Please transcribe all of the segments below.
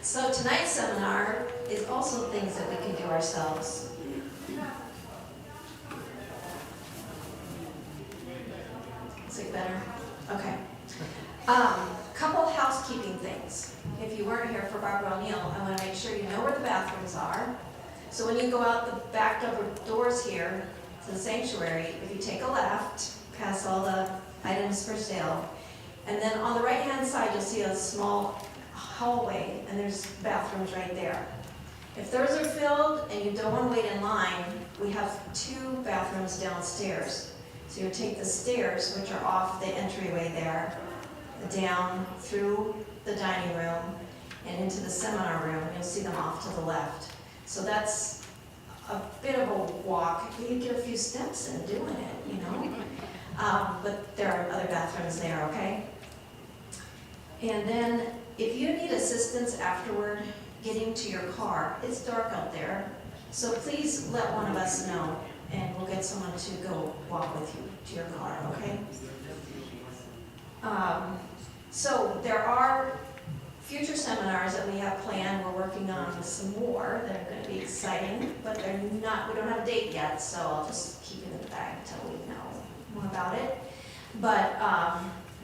So tonight's seminar is also things that we can do ourselves. Is it better? Okay. Couple housekeeping things. If you weren't here for Barbara O'Neill, I want to make sure you know where the bathrooms are. So when you go out the back doors here to the sanctuary, if you take a left, past all the items for sale, and then on the right-hand side, you'll see a small hallway, and there's bathrooms right there. If those are filled and you don't want to wait in line, we have 2 bathrooms downstairs. So you take the stairs, which are off the entryway there, down through the dining room and into the seminar room. You'll see them off to the left. So that's a bit of a walk. You get a few steps in doing it, you know. But there are other bathrooms there, okay? And then if you need assistance afterward getting to your car, it's dark out there, so please let one of us know, and we'll get someone to go walk with you to your car, okay? So there are future seminars that we have planned. We're working on some more that are going to be exciting, but they're not, we don't have a date yet, so I'll just keep it in the bag until we know more about it. But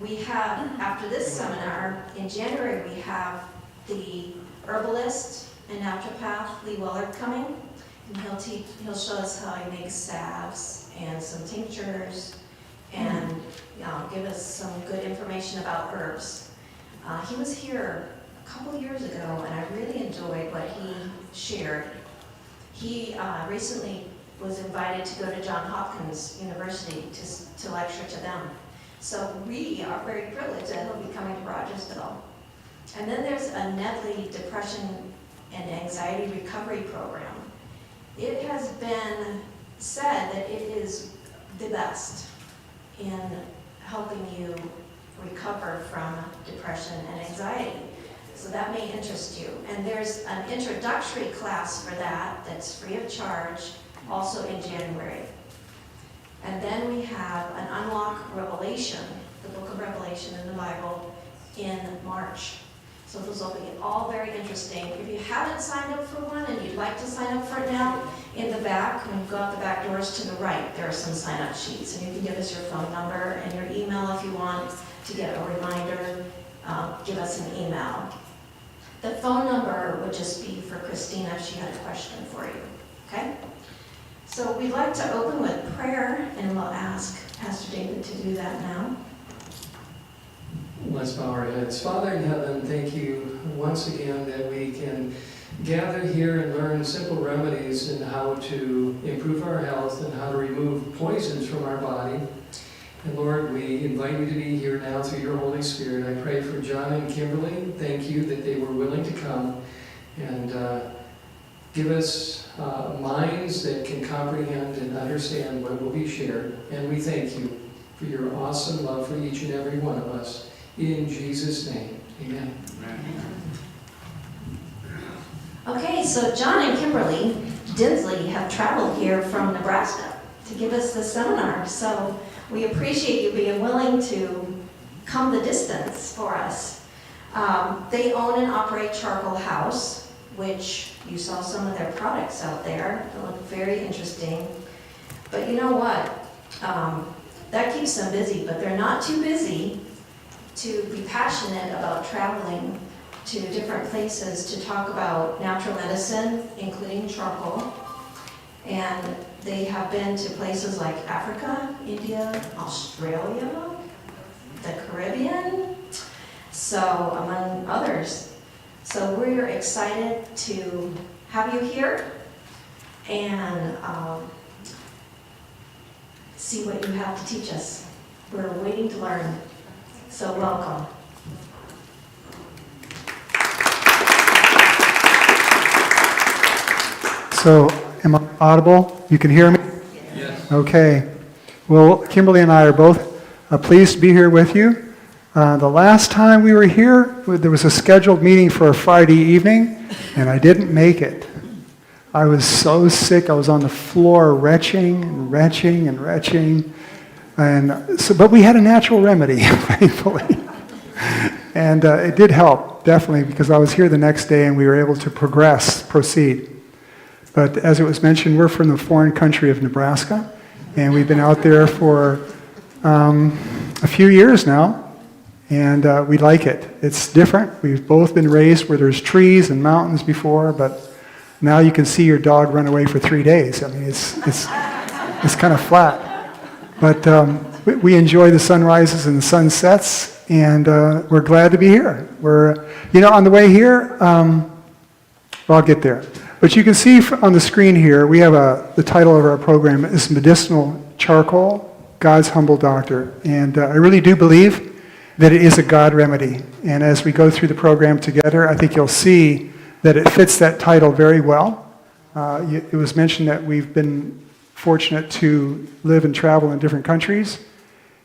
we have, after this seminar, in January, we have the herbalist and naturopath, Lee Willard, coming. And he'll show us how he makes salves and some tinctures and give us some good information about herbs. He was here a couple years ago, and I really enjoyed what he shared. He recently was invited to go to Johns Hopkins University to lecture to them. So we are very privileged that he'll be coming to Rogersville. And then there's a Nedley Depression and Anxiety Recovery Program. It has been said that it is the best in helping you recover from depression and anxiety. So that may interest you. And there's an introductory class for that that's free of charge, also in January. And then we have an Unlock Revelation, the book of Revelation in the Bible, in March. So those will be all very interesting. If you haven't signed up for one and you'd like to sign up for it now, in the back, when you go out the back doors to the right, there are some sign-up sheets. And you can give us your phone number and your email if you want to get a reminder. Give us an email. The phone number would just be for Christina if she had a question for you, okay? So we'd like to open with prayer, and we'll ask Pastor David to do that now. Let's bow our heads. Father in heaven, thank you once again that we can gather here and learn simple remedies in how to improve our health and how to remove poisons from our body. And Lord, we invite you to be here now through your Holy Spirit. I pray for John and Kimberly. Thank you that they were willing to come and give us minds that can comprehend and understand what will be shared. And we thank you for your awesome love for each and every one of us. In Jesus' name, amen. Okay, so John and Kimberly Dinsley have traveled here from Nebraska to give us this seminar. So we appreciate you being willing to come the distance for us. They own and operate Charcoal House, which you saw some of their products out there. They look very interesting. But you know what? That keeps them busy, but they're not too busy to be passionate about traveling to different places to talk about natural medicine, including charcoal. And they have been to places like Africa, India, Australia, the Caribbean, so among others. So we're excited to have you here and see what you have to teach us. We're waiting to learn. So welcome. So, am I audible? You can hear me? Yes. Okay. Well, Kimberly and I are both pleased to be here with you. The last time we were here, there was a scheduled meeting for a Friday evening, and I didn't make it. I was so sick. I was on the floor retching and retching and retching. And so, but we had a natural remedy, thankfully. And it did help. definitely, because I was here the next day and we were able to proceed. But as it was mentioned, we're from the foreign country of Nebraska, and we've been out there for a few years now, and we like it. It's different. We've both been raised where there's trees and mountains before, but now you can see your dog run away for 3 days. I mean, it's kind of flat. But we enjoy the sunrises and the sunsets, and we're glad to be here. On the way here, I'll get there. But you can see on the screen here, we have the title of our program is Medicinal Charcoal, God's Humble Doctor. And I really do believe that it is a God remedy. And as we go through the program together, I think you'll see that it fits that title very well. It was mentioned that we've been fortunate to live and travel in different countries.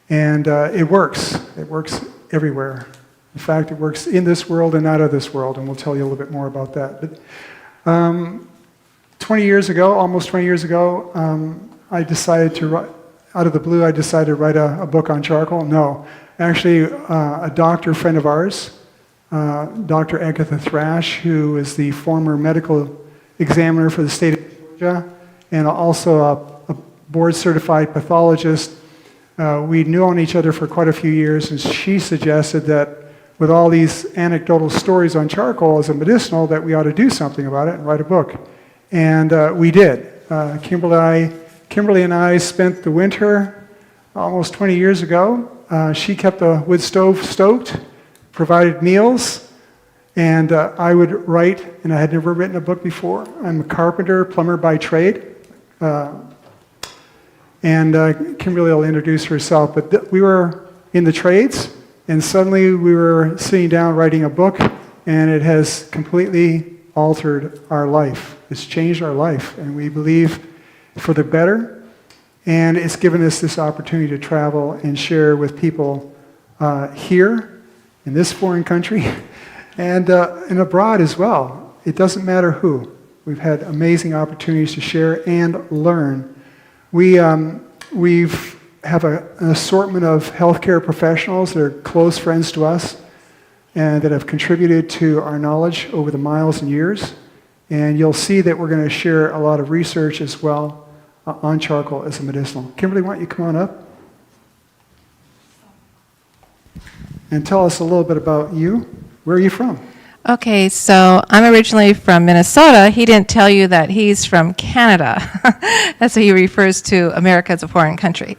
And it works. It works everywhere. In fact, it works in this world and out of this world. And we'll tell you a little bit more about that. But 20 years ago, almost 20 years ago, I decided to write, out of the blue, I decided to write a book on charcoal. No, actually, a doctor friend of ours, Dr. Agatha Thrash, who is the former medical examiner for the state of Georgia, and also a board-certified pathologist. We knew each other for quite a few years, and she suggested that with all these anecdotal stories on charcoal as a medicinal, that we ought to do something about it and write a book. And we did. Kimberly and I spent the winter almost 20 years ago. She kept the wood stove stoked, provided meals, and I would write, and I had never written a book before. I'm a carpenter, plumber by trade. And Kimberly will introduce herself, but we were in the trades, and suddenly we were sitting down writing a book, and it has completely altered our life. It's changed our life, and we believe for the better, and it's given us this opportunity to travel and share with people here in this foreign country and abroad as well. It doesn't matter who. We've had amazing opportunities to share and learn. We have an assortment of healthcare professionals that are close friends to us and that have contributed to our knowledge over the miles and years. And you'll see that we're going to share a lot of research as well on charcoal as a medicinal. Kimberly, why don't you come on up and tell us a little bit about you. Where are you from? Okay, so I'm originally from Minnesota. He didn't tell you that he's from Canada. That's how he refers to America as a foreign country.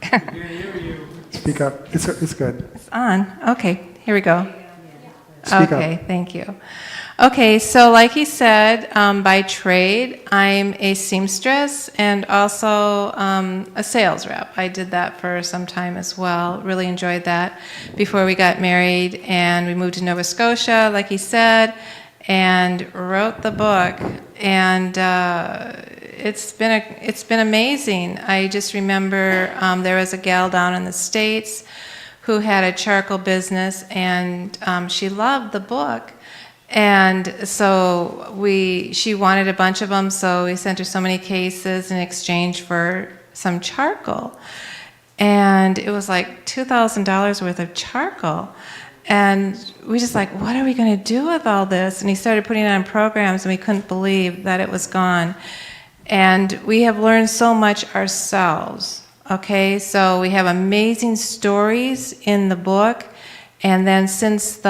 Speak up. It's good. It's on. Okay, here we go. Speak Okay, up. thank you. Okay, so like he said, by trade, I'm a seamstress and also a sales rep. I did that for some time as well. Really enjoyed that before we got married, and we moved to Nova Scotia, like he said, and wrote the book. And it's been amazing. I just remember there was a gal down in the States who had a charcoal business, and she loved the book. And so she wanted a bunch of them, so we sent her so many cases in exchange for some charcoal. And it was like $2,000 worth of charcoal. And we just like, what are we going to do with all this? And he started putting it on programs, and we couldn't believe that it was gone. And we have learned so much ourselves, okay? So we have amazing stories in the book. And then since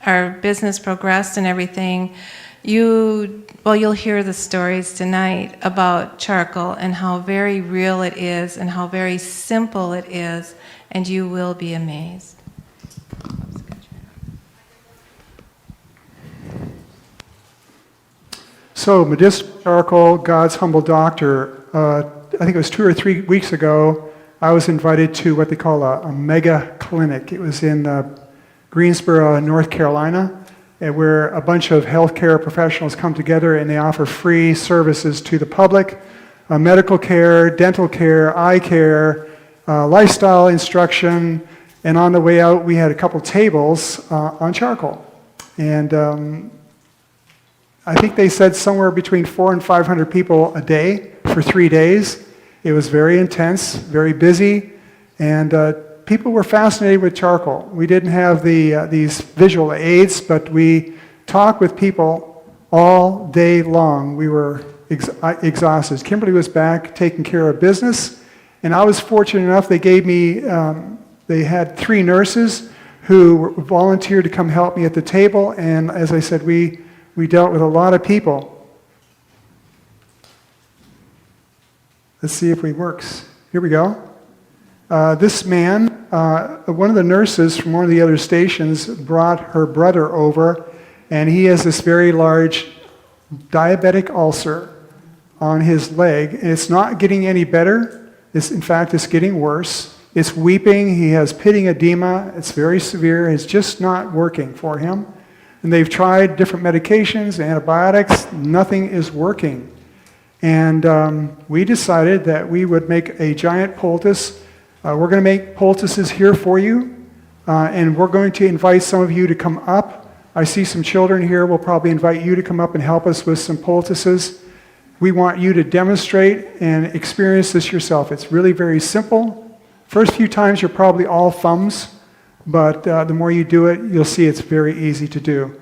our business progressed and everything, you'll hear the stories tonight about charcoal and how very real it is and how very simple it is, and you will be amazed. So, medicinal charcoal, God's humble doctor. I think it was 2 or 3 weeks ago, I was invited to what they call a mega clinic. It was in Greensboro, North Carolina, where a bunch of healthcare professionals come together and they offer free services to the public, medical care, dental care, eye care, lifestyle instruction, and on the way out we had a couple tables on charcoal. And I think they said somewhere between 400 and 500 people a day for 3 days. It was very intense, very busy, and people were fascinated with charcoal. We didn't have these visual aids, but we talked with people all day long. We were exhausted. Kimberly was back taking care of business, and I was fortunate enough, they gave me, they had 3 nurses who volunteered to come help me at the table, and as I said, we dealt with a lot of people. Let's see if it works. Here we go. This man, one of the nurses from one of the other stations brought her brother over, and he has this very large diabetic ulcer on his leg, and it's not getting any better. In fact, it's getting worse. It's weeping. He has pitting edema. It's very severe. It's just not working for him. And they've tried different medications, antibiotics. Nothing is working. And we decided that we would make a giant poultice. We're going to make poultices here for you, and we're going to invite some of you to come up. I see some children here. We'll probably invite you to come up and help us with some poultices. We want you to demonstrate and experience this yourself. It's really very simple. First few times you're probably all thumbs, but the more you do it, you'll see it's very easy to do.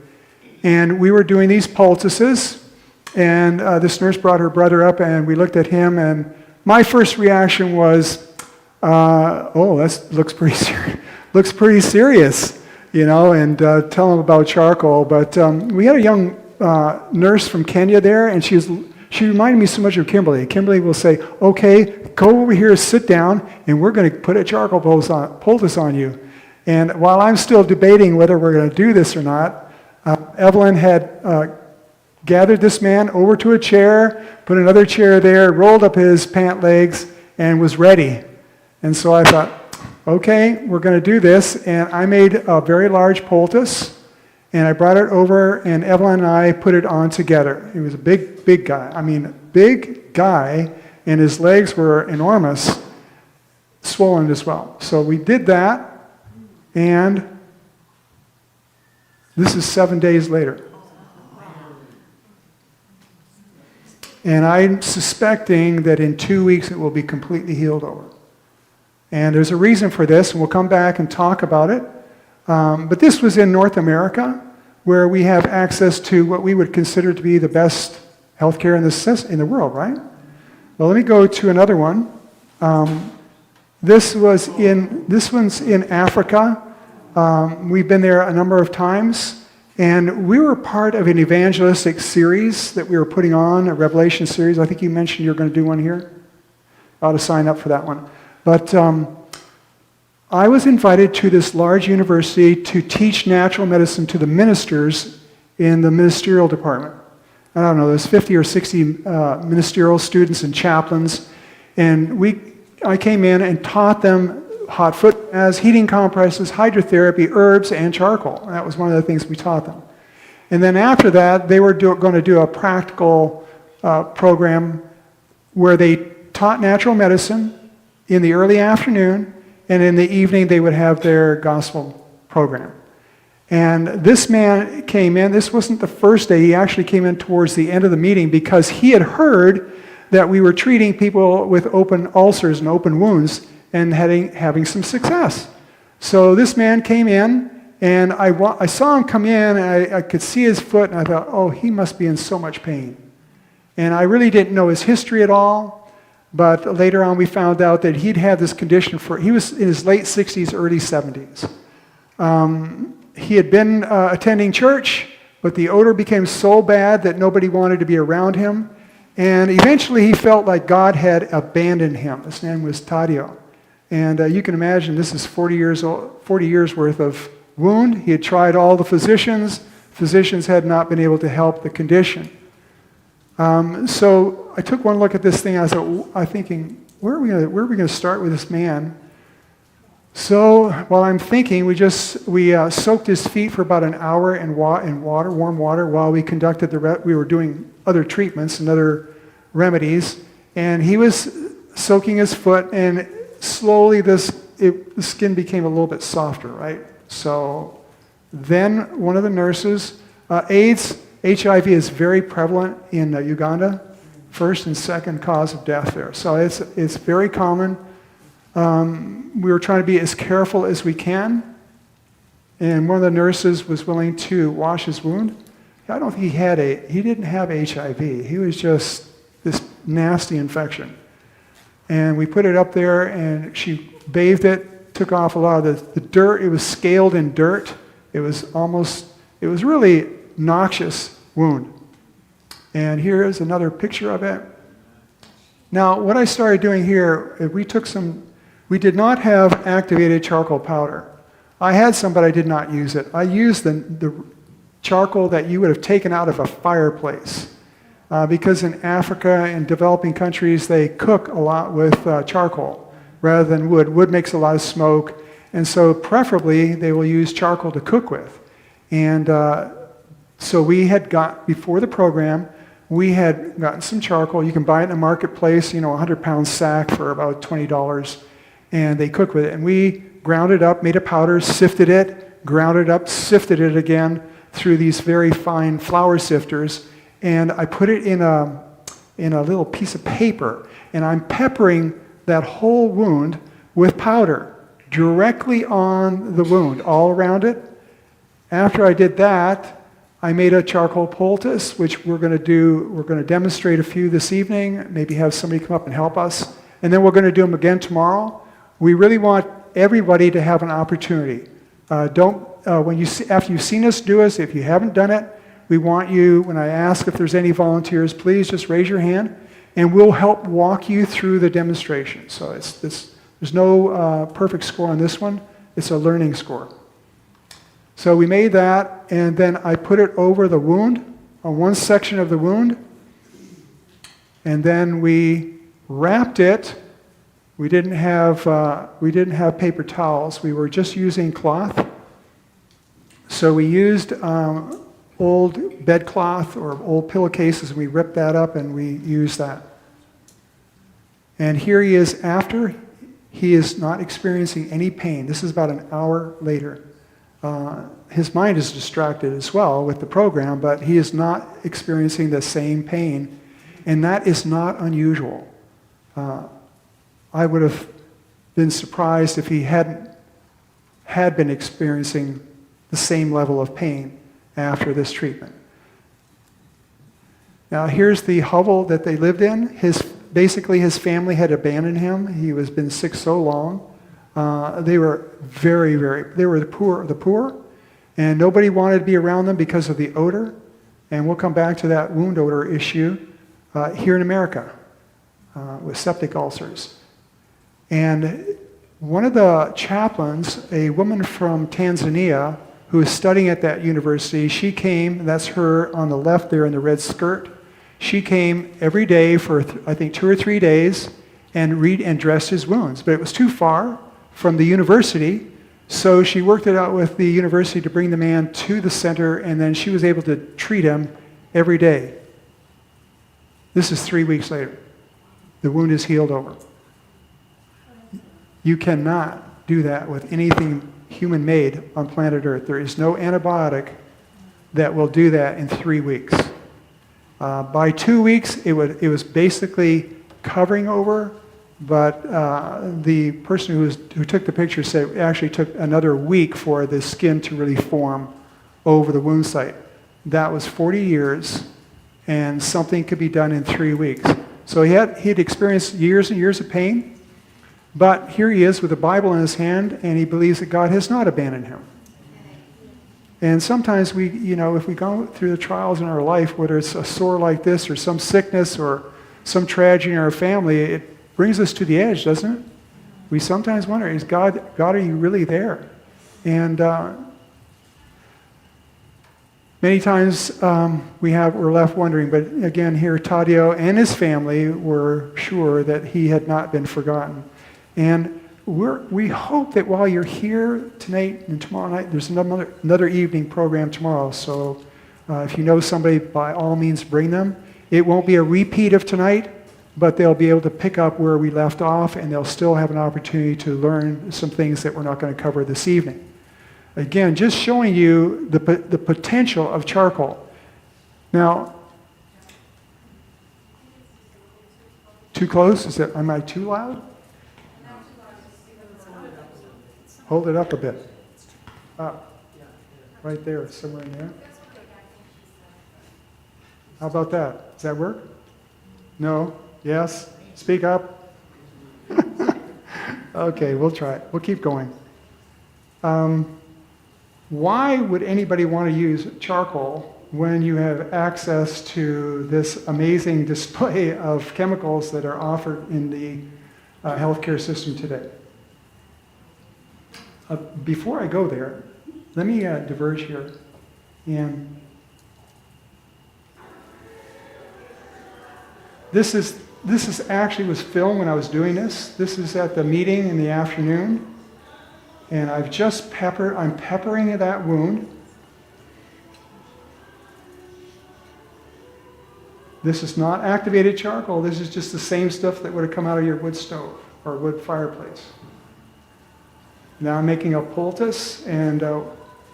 And we were doing these poultices, and this nurse brought her brother up, and we looked at him, and my first reaction was, oh, that looks pretty serious, you know, and tell him about charcoal. But we had a young nurse from Kenya there, and she reminded me so much of Kimberly. Kimberly will say, okay, go over here, sit down, and we're going to put a charcoal poultice on you. And while I'm still debating whether we're going to do this or not, Evelyn had gathered this man over to a chair, put another chair there, rolled up his pant legs, and was ready. And so I thought, okay, we're going to do this. And I made a very large poultice, and I brought it over, and Evelyn and I put it on together. He was a big guy. I mean, big guy, and his legs were enormous, swollen as well. So we did that, and this is 7 days later. And I'm suspecting that in 2 weeks it will be completely healed over. And there's a reason for this, and we'll come back and talk about it. But this was in North America, where we have access to what we would consider to be the best healthcare in the world, right? Well, let me go to another one. This one's in Africa. We've been there a number of times. And we were part of an evangelistic series that we were putting on, a Revelation series. I think you mentioned you're going to do one here. I ought to sign up for that one. But I was invited to this large university to teach natural medicine to the ministers in the ministerial department. I don't know, there's 50 or 60 ministerial students and chaplains. And I came in and taught them hot foot baths, heating compresses, hydrotherapy, herbs, and charcoal. And that was one of the things we taught them. And then after that, they were going to do a practical program where they taught natural medicine in the early afternoon, and in the evening they would have their gospel program. And this man came in. This wasn't the first day. He actually came in towards the end of the meeting because he had heard that we were treating people with open ulcers and open wounds and having some success. So this man came in, and I saw him come in, and I could see his foot, and I thought, oh, he must be in so much pain. And I really didn't know his history at all, but later on we found out that he'd had this condition he was in his late 60s, early 70s. He had been attending church, but the odor became so bad that nobody wanted to be around him. And eventually he felt like God had abandoned him. His name was Tadio. And you can imagine this is 40 years worth of wound. He had tried all the physicians. Physicians had not been able to help the condition. So I took one look at this thing. I was thinking, where are we going to start with this man? So while I'm thinking, we soaked his feet for about an hour in warm water, while we conducted we were doing other treatments and other remedies. And he was soaking his foot, and slowly the skin became a little bit softer, right? So then one of the nurses, HIV is very prevalent in Uganda, first and second cause of death there. So it's very common. We were trying to be as careful as we can. And one of the nurses was willing to wash his wound. I don't think he didn't have HIV. He was just this nasty infection. And we put it up there, and she bathed it, took off a lot of the dirt. It was scaled in dirt. It was really noxious wound. And here is another picture of it. Now, what I started doing here, we did not have activated charcoal powder. I had some, but I did not use it. I used the charcoal that you would have taken out of a fireplace. Because in Africa and developing countries, they cook a lot with charcoal rather than wood. Wood makes a lot of smoke, and so preferably they will use charcoal to cook with. And so we had before the program, we had gotten some charcoal. You can buy it in the marketplace, a 100-pound sack for about $20, and they cook with it. And we ground it up, made a powder, sifted it, ground it up, sifted it again through these very fine flour sifters, and I put it in a little piece of paper, and I'm peppering that whole wound with powder directly on the wound, all around it. After I did that, I made a charcoal poultice, which we're going to demonstrate a few this evening, maybe have somebody come up and help us, and then we're going to do them again tomorrow. We really want everybody to have an opportunity. After you've seen us do this, if you haven't done it, we want you, when I ask if there's any volunteers, please just raise your hand, and we'll help walk you through the demonstration. So there's no perfect score on this one. It's a learning score. So we made that, and then I put it over the wound, on one section of the wound, and then we wrapped it. We didn't have paper towels. We were just using cloth. So we used old bedcloth or old pillowcases, and we ripped that up and we used that. And here he is after. He is not experiencing any pain. This is about an hour later. His mind is distracted as well with the program, but he is not experiencing the same pain, and that is not unusual. I would have been surprised if he had been experiencing the same level of pain after this treatment. Now here's the hovel that they lived in. Basically his family had abandoned him. He was been sick so long. They were they were the poor, and nobody wanted to be around them because of the odor. And we'll come back to that wound odor issue here in America with septic ulcers. And one of the chaplains, a woman from Tanzania who was studying at that university, she came, that's her on the left there in the red skirt. She came every day for, I think, 2 or 3 days and dressed his wounds. But it was too far from the university, so she worked it out with the university to bring the man to the center, and then she was able to treat him every day. This is 3 weeks later. The wound is healed over. You cannot do that with anything human-made on planet Earth. There is no antibiotic that will do that in 3 weeks. By 2 weeks, it was basically covering over, but the person who took the picture said it actually took another week for the skin to really form over the wound site. That was 40 years, and something could be done in 3 weeks. So he'd experienced years and years of pain, but here he is with a Bible in his hand, and he believes that God has not abandoned him. And sometimes if we go through the trials in our life, whether it's a sore like this or some sickness or some tragedy in our family, it brings us to the edge, doesn't it? We sometimes wonder, is God, are you really there? And many times we're left wondering, but again here, Taddeo and his family were sure that he had not been forgotten. And we hope that while you're here tonight and tomorrow night, there's another evening program tomorrow. So if you know somebody, by all means, bring them. It won't be a repeat of tonight, but they'll be able to pick up where we left off, and they'll still have an opportunity to learn some things that we're not going to cover this evening. Again, just showing you the potential of charcoal. Now, too close? Am I too loud? Hold it up a bit. Up. Right there, somewhere in there. How about that? Does that work? No? Yes? Speak up? Okay, we'll try it. We'll keep going. Why would anybody want to use charcoal when you have access to this amazing display of chemicals that are offered in the healthcare system today? Before I go there, let me diverge here. And this is actually was filmed when I was doing this. This is at the meeting in the afternoon. And I'm peppering that wound. This is not activated charcoal. This is just the same stuff that would have come out of your wood stove or wood fireplace. Now I'm making a poultice, and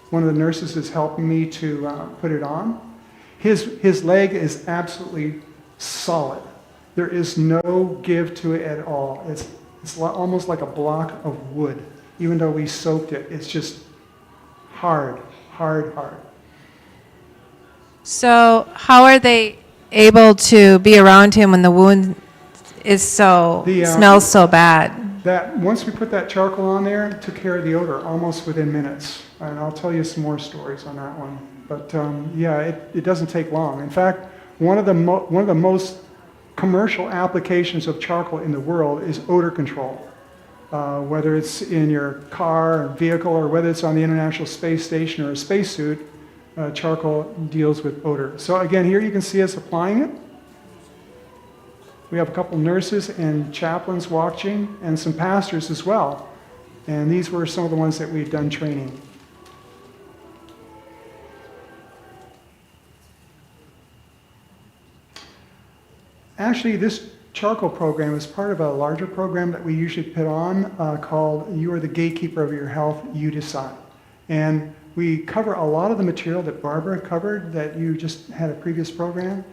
one of the nurses is helping me to put it on. His leg is absolutely solid. There is no give to it at all. It's almost like a block of wood. Even though we soaked it, it's just hard. So how are they able to be around him when the wound is smells so bad? That once we put that charcoal on there, it took care of the odor almost within minutes. And I'll tell you some more stories on that one. But it doesn't take long. In fact, one of the most commercial applications of charcoal in the world is odor control. Whether it's in your car or vehicle, or whether it's on the International Space Station or a spacesuit, charcoal deals with odor. So again, here you can see us applying it. We have a couple nurses and chaplains watching, and some pastors as well. And these were some of the ones that we've done training. Actually, this charcoal program is part of a larger program that we usually put on called You Are the Gatekeeper of Your Health, You Decide. And we cover a lot of the material that Barbara covered that you just had a previous program.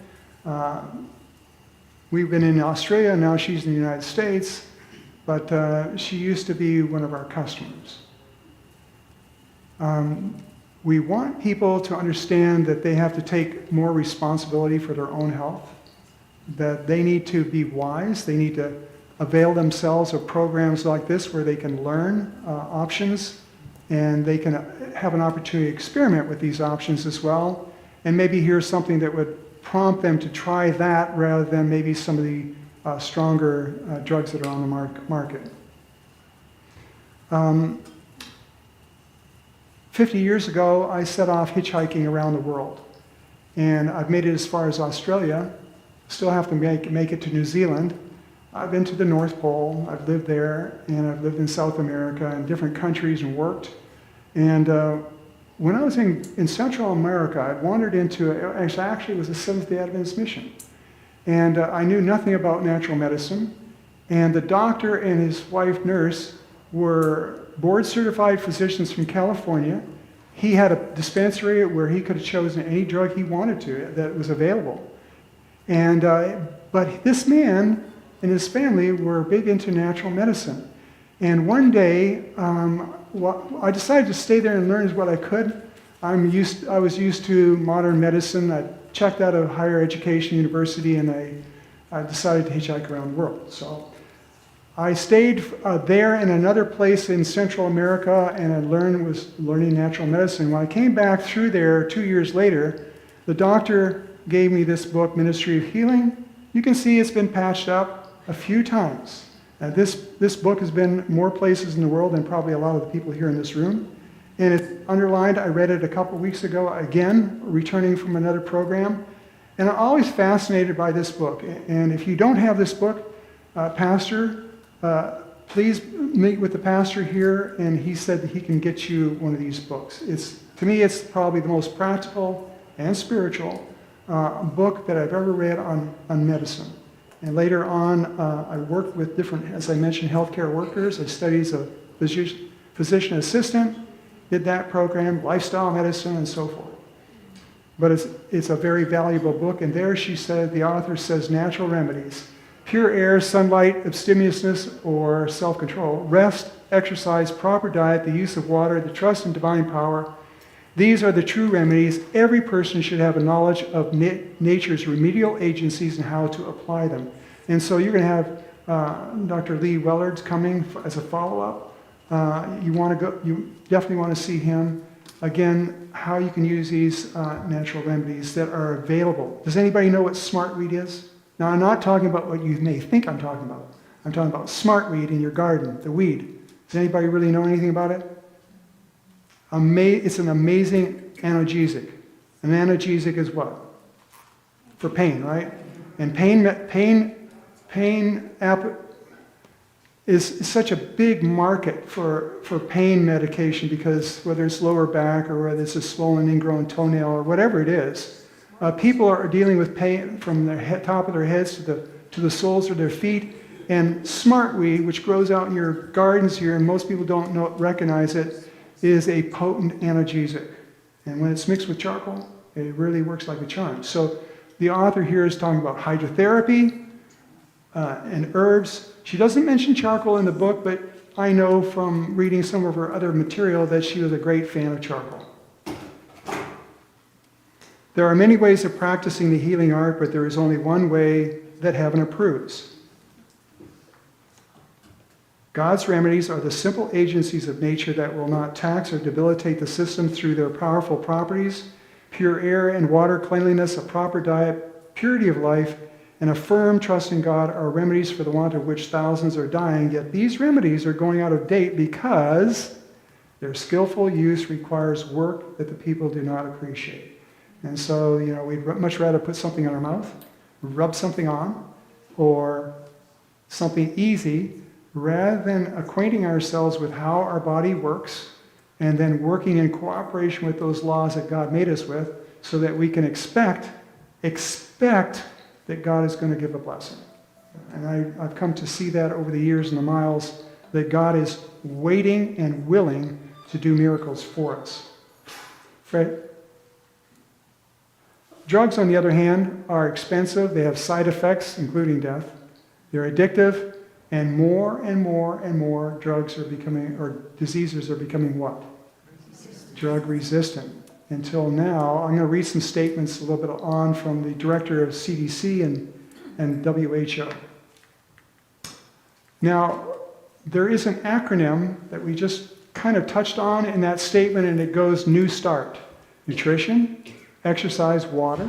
We've been in Australia, now she's in the United States, but she used to be one of our customers. We want people to understand that they have to take more responsibility for their own health, that they need to be wise, they need to avail themselves of programs like this where they can learn options, and they can have an opportunity to experiment with these options as well, and maybe hear something that would prompt them to try that rather than maybe some of the stronger drugs that are on the market. 50 years ago, I set off hitchhiking around the world, and I've made it as far as Australia. Still have to make it to New Zealand. I've been to the North Pole, I've lived there, and I've lived in South America and different countries and worked. And when I was in Central America, I'd wandered into, actually it was a Seventh-day Adventist mission. And I knew nothing about natural medicine. And the doctor and his wife nurse were board-certified physicians from California. He had a dispensary where he could have chosen any drug he wanted to that was available. And but this man and his family were big into natural medicine. And one day, I decided to stay there and learn what I could. I was used to modern medicine. I checked out of higher education university, and I decided to hitchhike around the world. So I stayed there in another place in Central America, and I was learning natural medicine. When I came back through there 2 years later, the doctor gave me this book, Ministry of Healing. You can see it's been patched up a few times. This book has been more places in the world than probably a lot of the people here in this room. And it's underlined. I read it a couple weeks ago, again, returning from another program. And I'm always fascinated by this book. And if you don't have this book, Pastor, please meet with the pastor here, and he said that he can get you one of these books. To me, it's probably the most practical and spiritual book that I've ever read on medicine. And later on, I worked with different, as I mentioned, healthcare workers. I studied as a physician assistant, did that program, lifestyle medicine, and so forth. But it's a very valuable book. And there she said, the author says, natural remedies, pure air, sunlight, abstemiousness, or self-control, rest, exercise, proper diet, the use of water, the trust in divine power. These are the true remedies. Every person should have a knowledge of nature's remedial agencies and how to apply them. And so you're going to have Dr. Lee Wellard's coming as a follow-up. You definitely want to see him. Again, how you can use these natural remedies that are available. Does anybody know what smartweed is? Now, I'm not talking about what you may think I'm talking about. I'm talking about smartweed in your garden, the weed. Does anybody really know anything about it? It's an amazing analgesic. An analgesic is what? For pain, right? And pain is such a big market for pain medication, because whether it's lower back or whether it's a swollen ingrown toenail or whatever it is, people are dealing with pain from the top of their heads to the soles of their feet. And smartweed, which grows out in your gardens here, and most people don't recognize it, is a potent analgesic. And when it's mixed with charcoal, it really works like a charm. So the author here is talking about hydrotherapy and herbs. She doesn't mention charcoal in the book, but I know from reading some of her other material that she was a great fan of charcoal. There are many ways of practicing the healing art, but there is only one way that heaven approves. God's remedies are the simple agencies of nature that will not tax or debilitate the system through their powerful properties. Pure air and water, cleanliness, a proper diet, purity of life, and a firm trust in God are remedies for the want of which thousands are dying. Yet these remedies are going out of date because their skillful use requires work that the people do not appreciate. And so, we'd much rather put something on our mouth, rub something on, or something easy, rather than acquainting ourselves with how our body works and then working in cooperation with those laws that God made us with, so that we can expect that God is going to give a blessing. And I've come to see that over the years and the miles, that God is waiting and willing to do miracles for us. Fred? Drugs, on the other hand, are expensive. They have side effects, including death. They're addictive. And more drugs are becoming, or diseases are becoming what? Drug resistant. Until now, I'm going to read some statements a little bit on from the director of CDC and WHO. Now, there is an acronym that we just kind of touched on in that statement, and it goes New Start. Nutrition, exercise, water,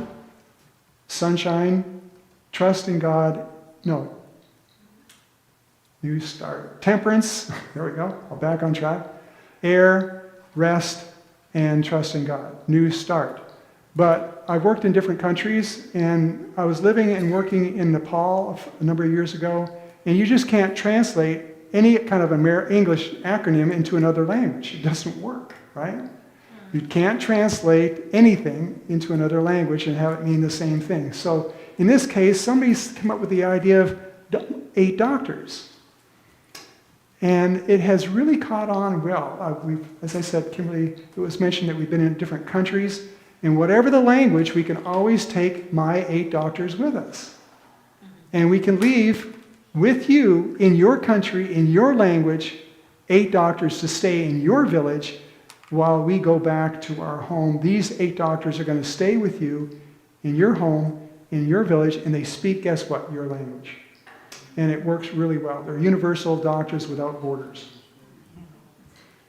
sunshine, trust in God, New Start. Temperance, there we go, I'll back on track. Air, rest, and trust in God. New Start. But I've worked in different countries, and I was living and working in Nepal a number of years ago, and you just can't translate any kind of English acronym into another language. It doesn't work, right? You can't translate anything into another language and have it mean the same thing. So in this case, somebody's come up with the idea of 8 doctors. And it has really caught on well. As I said, Kimberly, it was mentioned that we've been in different countries. And whatever the language, we can always take my 8 doctors with us. And we can leave with you, in your country, in your language, 8 doctors to stay in your village while we go back to our home. These 8 doctors are going to stay with you in your home, in your village, and they speak, guess what, your language. And it works really well. They're universal doctors without borders.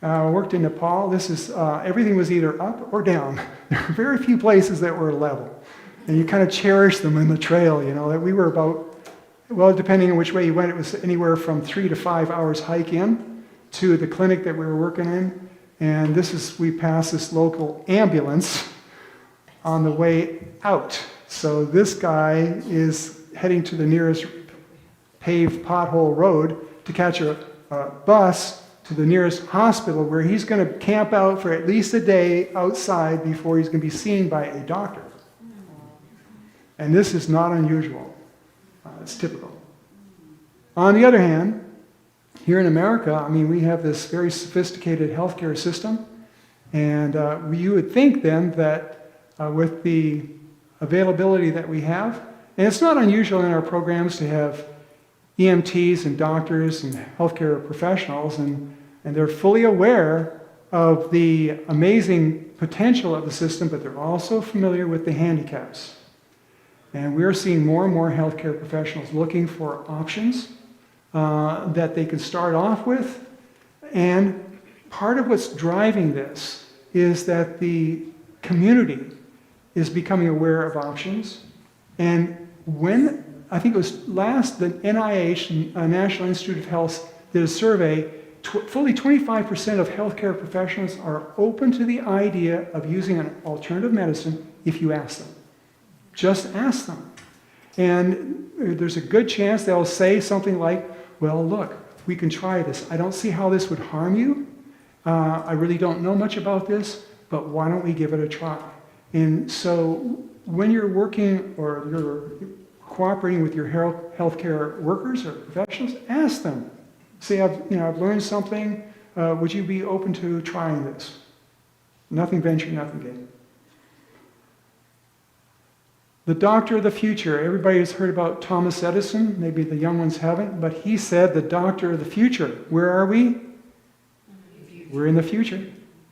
I worked in Nepal. Everything was either up or down. There were very few places that were level. And you kind of cherish them in the trail, that we were about, depending on which way you went, it was anywhere from 3 to 5 hours hike in to the clinic that we were working in. And we passed this local ambulance on the way out. So this guy is heading to the nearest paved pothole road to catch a bus to the nearest hospital, where he's going to camp out for at least a day outside before he's going to be seen by a doctor. And this is not unusual. It's typical. On the other hand, here in America, we have this very sophisticated healthcare system, and you would think then that with the availability that we have, and it's not unusual in our programs to have EMTs and doctors and healthcare professionals, and And they're fully aware of the amazing potential of the system, but they're also familiar with the handicaps. And we're seeing more and more healthcare professionals looking for options that they can start off with. And part of what's driving this is that the community is becoming aware of options. And when, I think it was the NIH, National Institute of Health, did a survey, fully 25% of healthcare professionals are open to the idea of using an alternative medicine if you ask them. Just ask them. And there's a good chance they'll say something like, well, look, we can try this. I don't see how this would harm you. I really don't know much about this, but why don't we give it a try? And so when you're working or you're cooperating with your healthcare workers or professionals, ask them. Say, I've learned something. Would you be open to trying this? Nothing ventured, nothing gained. The doctor of the future. Everybody has heard about Thomas Edison. Maybe the young ones haven't, but he said the doctor of the future. Where are we? We're in the future.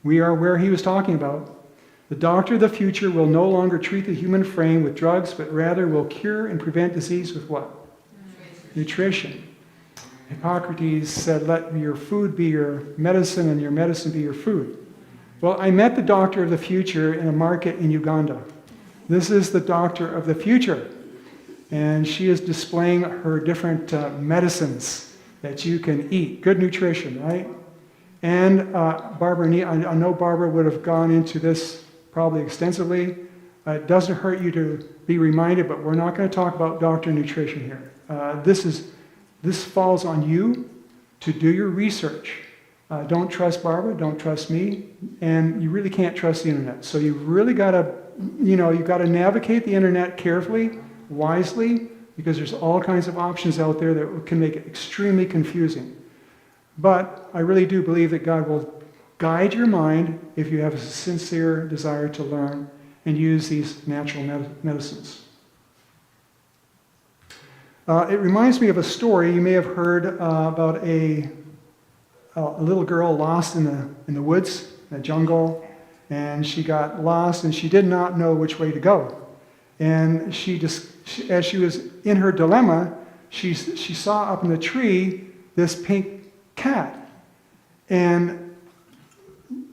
We are where he was talking about. The doctor of the future will no longer treat the human frame with drugs, but rather will cure and prevent disease with what? Nutrition. Hippocrates said, let your food be your medicine and your medicine be your food. Well, I met the doctor of the future in a market in Uganda. This is the doctor of the future. And she is displaying her different medicines that you can eat. Good nutrition, right? And Barbara, I know Barbara would have gone into this probably extensively. It doesn't hurt you to be reminded, but we're not going to talk about doctor nutrition here. This falls on you to do your research. Don't trust Barbara, don't trust me, and you really can't trust the internet. So you've really got to, you've got to navigate the internet carefully, wisely, because there's all kinds of options out there that can make it extremely confusing. But I really do believe that God will guide your mind if you have a sincere desire to learn and use these natural medicines. It reminds me of a story you may have heard about a little girl lost in the woods, in the jungle, and she got lost and she did not know which way to go. And as she was in her dilemma, she saw up in the tree this pink cat. And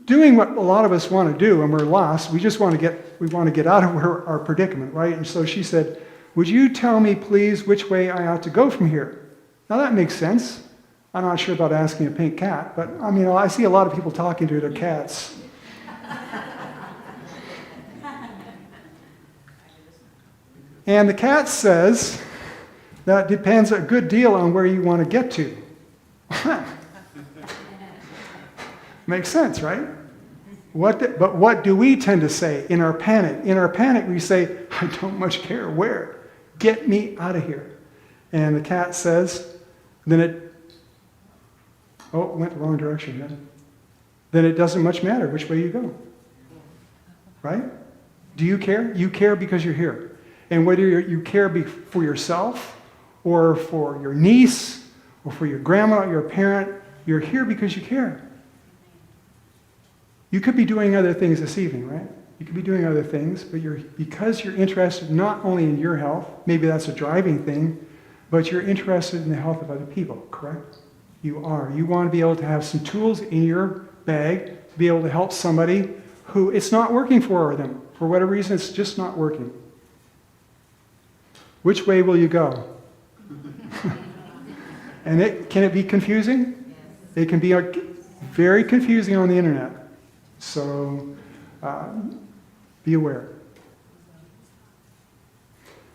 doing what a lot of us want to do when we're lost, we want to get out of our predicament, right? And so she said, would you tell me, please, which way I ought to go from here? Now that makes sense. I'm not sure about asking a pink cat, but I see a lot of people talking to their cats. And the cat says, that depends a good deal on where you want to get to. Makes sense, right? But what do we tend to say in our panic? In our panic, we say, I don't much care where. Get me out of here. And the cat says, it went the wrong direction. Yeah. Then it doesn't much matter which way you go. Right? Do you care? You care because you're here. And whether you care for yourself or for your niece or for your grandma or your parent, you're here because you care. You could be doing other things this evening, right? You could be doing other things, but because you're interested not only in your health, maybe that's a driving thing, but you're interested in the health of other people, correct? You are. You want to be able to have some tools in your bag to be able to help somebody who it's not working for them. For whatever reason, it's just not working. Which way will you go? And can it be confusing? It can be very confusing on the internet. So be aware.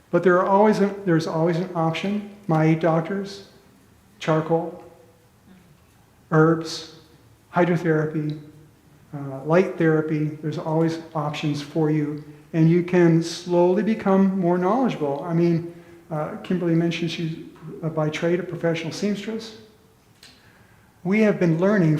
But there's always an option. My 8 doctors, charcoal, herbs, hydrotherapy, light therapy. There's always options for you. And you can slowly become more knowledgeable. Kimberly mentioned she's by trade a professional seamstress. We have been learning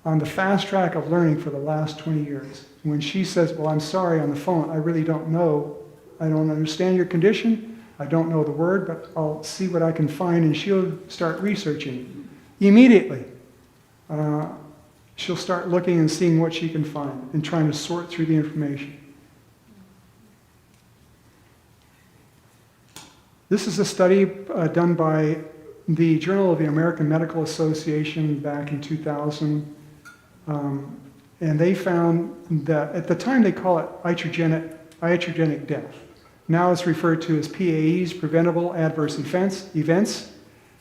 on the fast track of learning for the last 20 years. When she says, well, I'm sorry on the phone, I really don't know. I don't understand your condition. I don't know the word, but I'll see what I can find, and she'll start researching immediately. she'll start looking and seeing what she can find and trying to sort through the information. This is a study done by the Journal of the American Medical Association back in 2000. And they found that at the time they call it iatrogenic death. Now it's referred to as PAEs, preventable adverse events.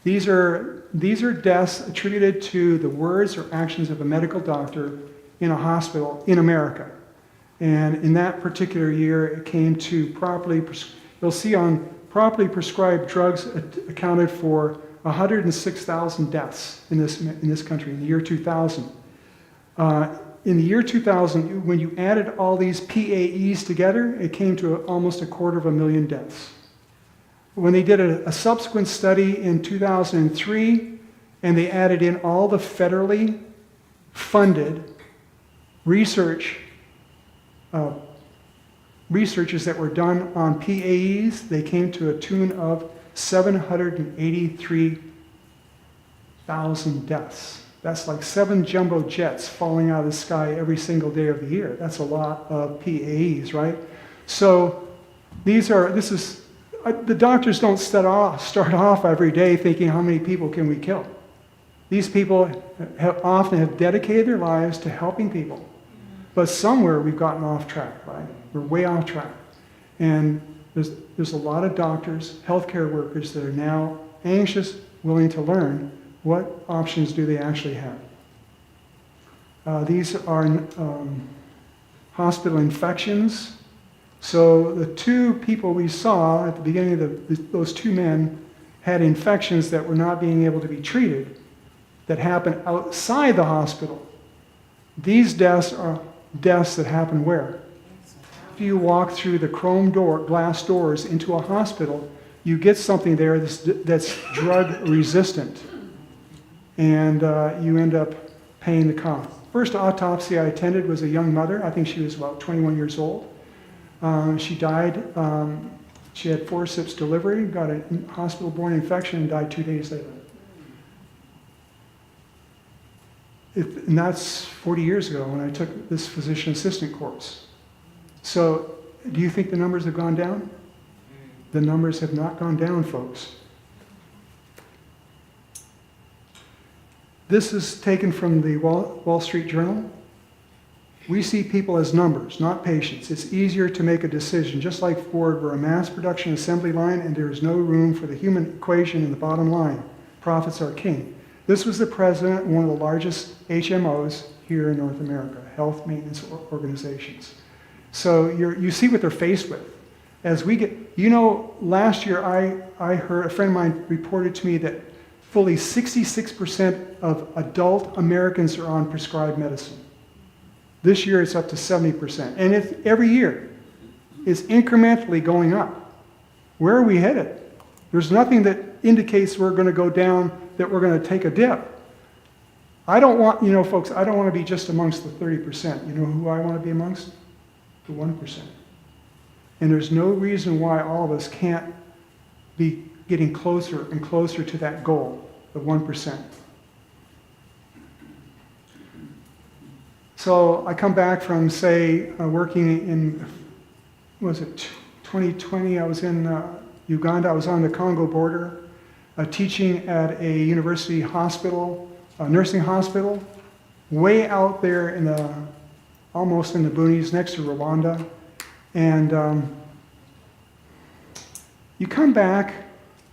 These are deaths attributed to the words or actions of a medical doctor in a hospital in America. And in that particular year, it came to you'll see on properly prescribed drugs accounted for 106,000 deaths in this country in the year 2000. In the year 2000, when you added all these PAEs together, it came to almost 250,000 deaths. When they did a subsequent study in 2003, and they added in all the federally funded researches that were done on PAEs, they came to a tune of 783,000 deaths. That's like 7 jumbo jets falling out of the sky every single day of the year. That's a lot of PAEs, right? So the doctors don't start off every day thinking, how many people can we kill? These people often have dedicated their lives to helping people. But somewhere we've gotten off track, right? We're way off track. And there's a lot of doctors, healthcare workers that are now anxious, willing to learn what options do they actually have. These are hospital infections. So the 2 people we saw at the beginning of those 2 men had infections that were not being able to be treated that happened outside the hospital. These deaths are deaths that happen where? After you walk through the glass doors into a hospital, you get something there that's drug resistant. And you end up paying the cost. First autopsy I attended was a young mother. I think she was about 21 years old. She died. She had forceps delivery, got a hospital-borne infection, and died 2 days later. And that's 40 years ago when I took this physician assistant course. So do you think the numbers have gone down? The numbers have not gone down, folks. This is taken from the Wall Street Journal. We see people as numbers, not patients. It's easier to make a decision, just like Ford, we're a mass production assembly line and there is no room for the human equation in the bottom line. Profits are king. This was the president of one of the largest HMOs here in North America, health maintenance organizations. So you see what they're faced with. As we get, last year I heard, a friend of mine reported to me that fully 66% of adult Americans are on prescribed medicine. This year it's up to 70%. And every year it's incrementally going up. Where are we headed? There's nothing that indicates we're going to go down, that we're going to take a dip. I don't want, folks, I don't want to be just amongst the 30%. You know who I want to be amongst? The 1%. And there's no reason why all of us can't be getting closer and closer to that goal, the 1%. So I come back from, say, working in, 2020, I was in Uganda. I was on the Congo border, teaching at a university hospital, a nursing hospital, way out there almost in the boonies next to Rwanda. And you come back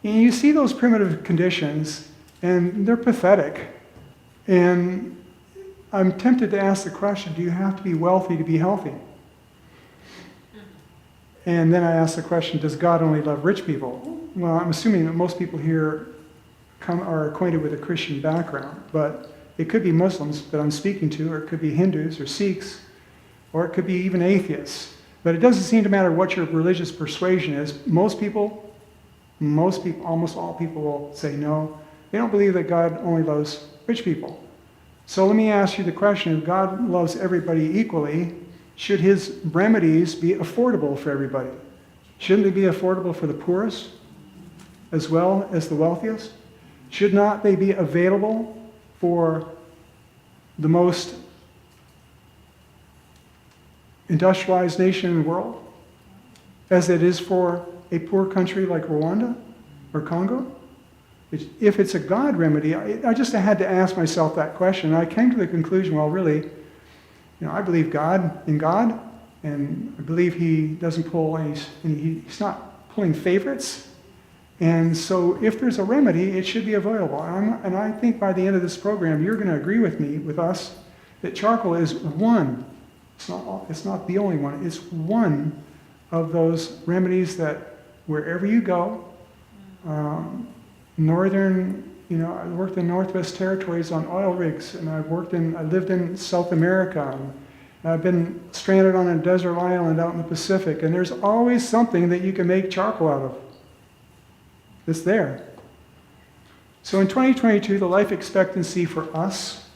and you see those primitive conditions, and they're pathetic. And I'm tempted to ask the question, do you have to be wealthy to be healthy? And then I ask the question, does God only love rich people? Well, I'm assuming that most people here are acquainted with a Christian background, but it could be Muslims that I'm speaking to, or it could be Hindus or Sikhs, or it could be even atheists. But it doesn't seem to matter what your religious persuasion is. Most people, almost all people will say no. They don't believe that God only loves rich people. So let me ask you the question, if God loves everybody equally, should his remedies be affordable for everybody? Shouldn't they be affordable for the poorest as well as the wealthiest? Should not they be available for the most industrialized nation in the world as it is for a poor country like Rwanda or Congo? If it's a God remedy, I just had to ask myself that question. I came to the conclusion, well, really, I believe in God, and I believe He doesn't pull He's not pulling favorites. And so if there's a remedy, it should be available. And I think by the end of this program, you're going to agree with us, that charcoal is one. It's not the only one. It's one of those remedies that wherever you go, I worked in Northwest Territories on oil rigs, and I lived in South America, and I've been stranded on a desert island out in the Pacific, and there's always something that you can make charcoal out of. It's there. So in 2022, the life expectancy for us,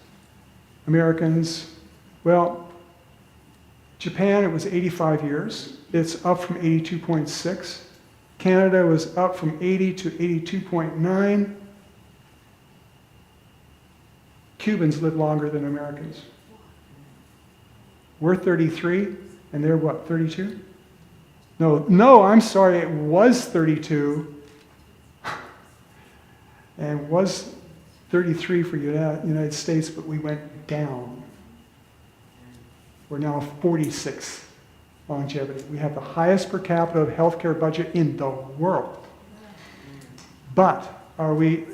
Americans, well, Japan, it was 85 years. It's up from 82.6. Canada was up from 80 to 82.9. Cubans live longer than Americans. We're 33, and they're what, 32? No, I'm sorry, it was 32, and was 33 for United States, but we went down. We're now 46 longevity. We have the highest per capita healthcare budget in the world. But are we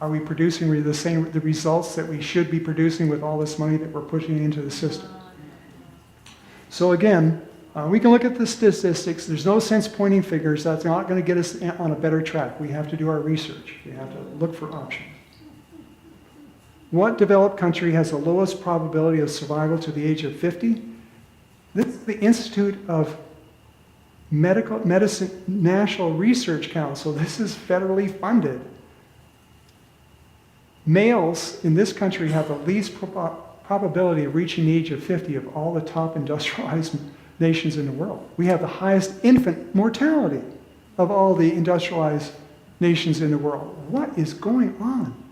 producing the results that we should be producing with all this money that we're pushing into the system? So again, we can look at the statistics. There's no sense pointing figures. That's not going to get us on a better track. We have to do our research. We have to look for options. What developed country has the lowest probability of survival to the age of 50? This is the Institute of Medicine National Research Council. This is federally funded. Males in this country have the least probability of reaching the age of 50 of all the top industrialized nations in the world. We have the highest infant mortality of all the industrialized nations in the world. What is going on?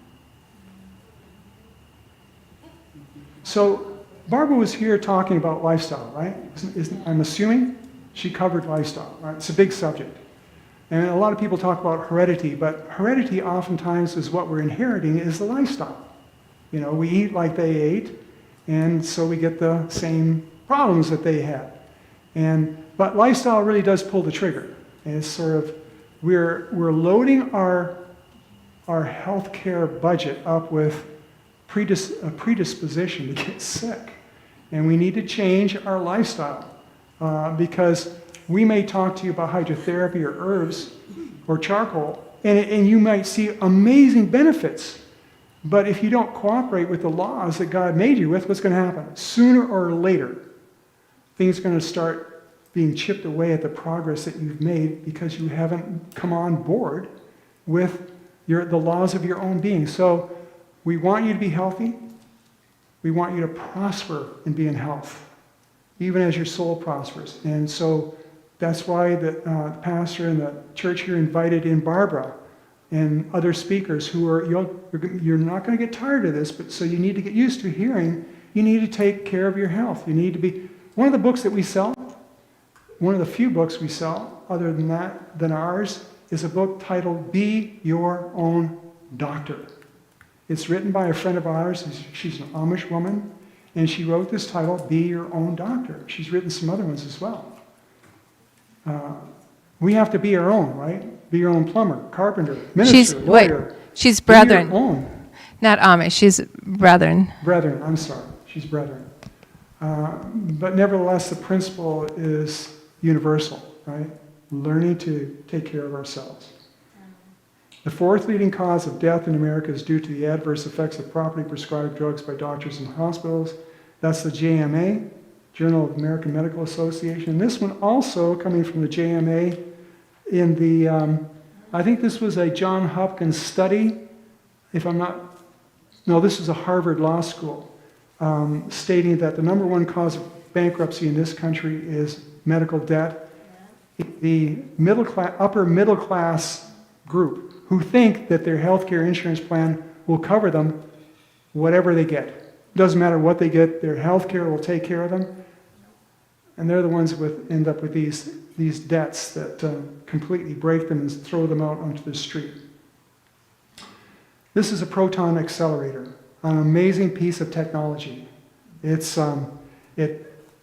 So Barbara was here talking about lifestyle, right? I'm assuming she covered lifestyle, right? It's a big subject. And a lot of people talk about heredity, but heredity oftentimes is what we're inheriting is the lifestyle. We eat like they ate, and so we get the same problems that they had. But lifestyle really does pull the trigger. And it's sort of, we're loading our healthcare budget up with a predisposition to get sick. And we need to change our lifestyle because we may talk to you about hydrotherapy or herbs or charcoal, and you might see amazing benefits. But if you don't cooperate with the laws that God made you with, what's going to happen? Sooner or later, things are going to start being chipped away at the progress that you've made because you haven't come on board with the laws of your own being. So we want you to be healthy. We want you to prosper and be in health, even as your soul prospers. And so that's why the pastor and the church here invited in Barbara and other speakers who are, you're not going to get tired of this, but so you need to get used to hearing, you need to take care of your health. You need to be, one of the books that we sell, one of the few books we sell, other than ours, is a book titled Be Your Own Doctor. It's written by a friend of ours. She's an Amish woman, and she wrote this title, Be Your Own Doctor. She's written some other ones as well. We have to be our own, right? Be your own plumber, carpenter, minister, lawyer. She's Be brethren. your own. Not Amish, she's brethren. Brethren, I'm sorry. She's brethren. But nevertheless, the principle is universal, right? Learning to take care of ourselves. The fourth leading cause of death in America is due to the adverse effects of properly prescribed drugs by doctors and hospitals. That's the JMA, Journal of American Medical Association. This one also coming from the JMA in the, I think this was a Johns Hopkins study, if I'm not, no, this was a Harvard Law School, stating that the number one cause of bankruptcy in this country is medical debt. The upper middle class group who think that their healthcare insurance plan will cover them whatever they get. Doesn't matter what they get, their healthcare will take care of them. And they're the ones who end up with these debts that completely break them and throw them out onto the street. This is a proton accelerator, an amazing piece of technology. It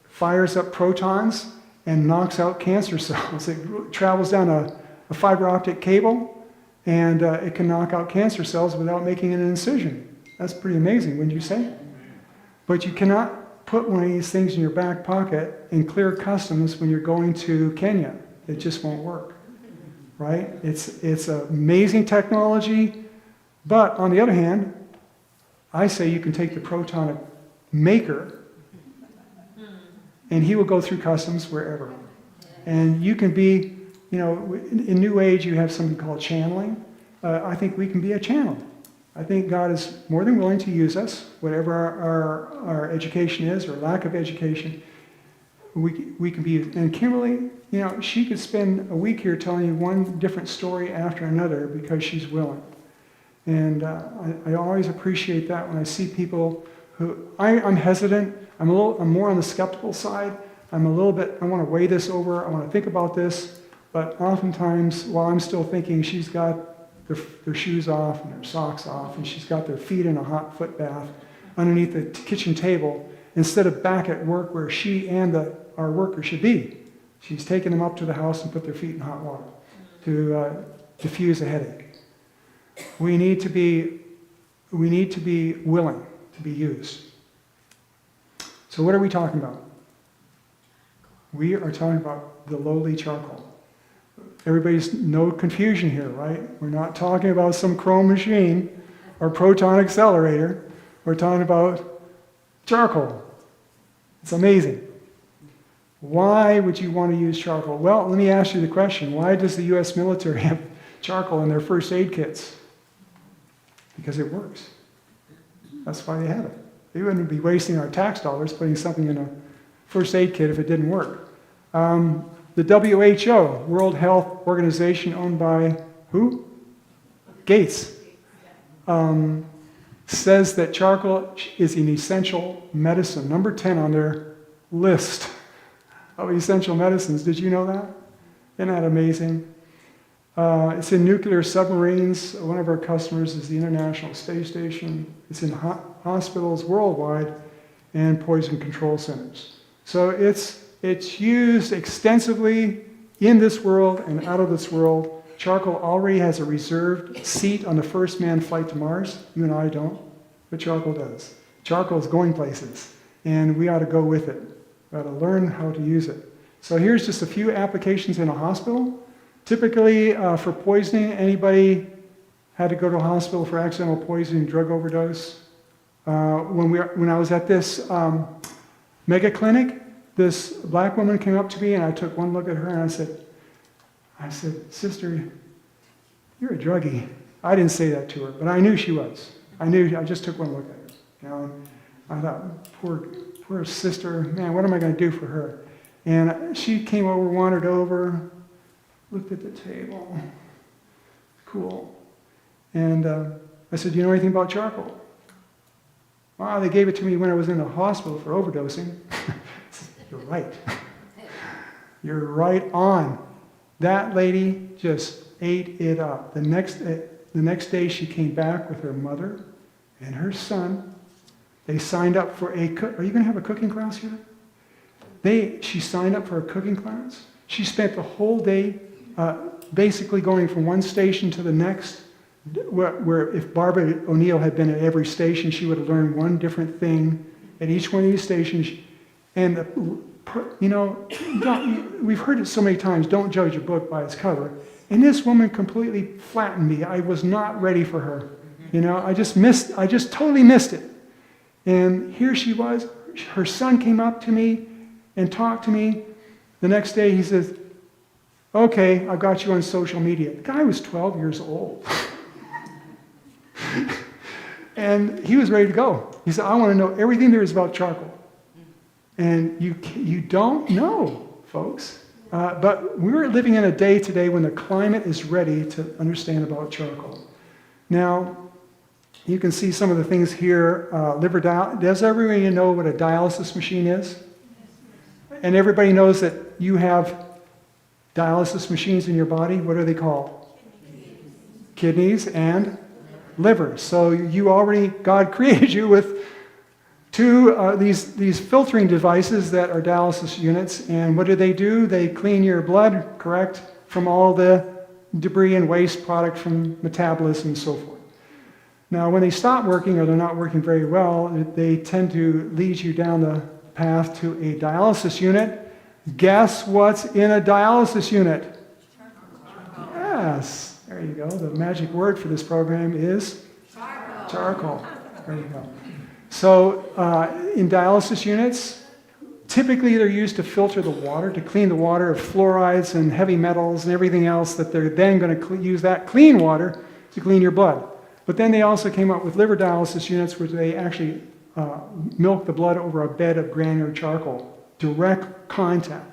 fires up protons and knocks out cancer cells. It travels down a fiber optic cable, and it can knock out cancer cells without making an incision. That's pretty amazing, wouldn't you say? But you cannot put one of these things in your back pocket and clear customs when you're going to Kenya. It just won't work, right? It's amazing technology, but on the other hand, I say you can take the proton maker and he will go through customs wherever. And you can be, in New Age you have something called channeling. I think we can be a channel. I think God is more than willing to use us, whatever our education is or lack of education. We can be, and Kimberly, she could spend a week here telling you one different story after another because she's willing. And I always appreciate that when I see people who, I'm hesitant, I'm more on the skeptical side. I want to weigh this over, I want to think about this, but oftentimes while I'm still thinking, she's got their shoes off and their socks off, and she's got their feet in a hot foot bath underneath the kitchen table, instead of back at work where she and our worker should be. She's taken them up to the house and put their feet in hot water to diffuse a headache. We need to be willing to be used. So what are we talking about? We are talking about the lowly charcoal. Everybody's no confusion here, right? We're not talking about some chrome machine or proton accelerator. We're talking about charcoal. It's amazing. Why would you want to use charcoal? Well, let me ask you the question. Why does the U.S. military have charcoal in their first aid kits? Because it works. That's why they have it. They wouldn't be wasting our tax dollars putting something in a first aid kit if it didn't work. The WHO, World Health Organization, owned by who? Gates, says that charcoal is an essential medicine. Number 10 on their list of essential medicines. Did you know that? Isn't that amazing? It's in nuclear submarines. One of our customers is the International Space Station. It's in hospitals worldwide and poison control centers. So it's used extensively in this world and out of this world. Charcoal already has a reserved seat on the first manned flight to Mars. You and I don't, but charcoal does. Charcoal is going places, and we ought to go with it. We ought to learn how to use it. So here's just a few applications in a hospital. Typically, for poisoning, anybody had to go to a hospital for accidental poisoning, drug overdose. When I was at this mega clinic, this black woman came up to me, and I took one look at her, and I said, "Sister, you're a druggie." I didn't say that to her, but I knew she was. I just took one look at her. And I thought, poor sister, man, what am I going to do for her? And she came over, wandered over, looked at the table. Cool. And I said, "Do you know anything about charcoal?" "Well, they gave it to me when I was in the hospital for overdosing." You're right. You're right on. That lady just ate it up. The next day she came back with her mother and her son. They signed up for are you going to have a cooking class here? She signed up for a cooking class. She spent the whole day basically going from one station to the next, where if Barbara O'Neill had been at every station, she would have learned one different thing at each one of these stations. And, we've heard it so many times, don't judge a book by its cover. And this woman completely flattened me. I was not ready for her. I just totally missed it. And here she was. Her son came up to me and talked to me. The next day he says, "Okay, I've got you on social media." The guy was 12 years old. And he was ready to go. He said, "I want to know everything there is about charcoal." And you don't know, folks. But we're living in a day today when the climate is ready to understand about charcoal. Now, you can see some of the things here. Does everybody know what a dialysis machine is? And everybody knows that you have dialysis machines in your body. What are they called? Kidneys and liver. So God created you with two these filtering devices that are dialysis units. And what do? They clean your blood, correct, from all the debris and waste product from metabolism and so forth. Now, when they stop working or they're not working very well, they tend to lead you down the path to a dialysis unit. Guess what's in a dialysis unit? Yes, there you go. The magic word for this program is charcoal. There you go. So in dialysis units, typically they're used to filter the water, to clean the water of fluorides and heavy metals and everything else, that they're then going to use that clean water to clean your blood. But then they also came up with liver dialysis units where they actually milk the blood over a bed of granular charcoal, direct contact.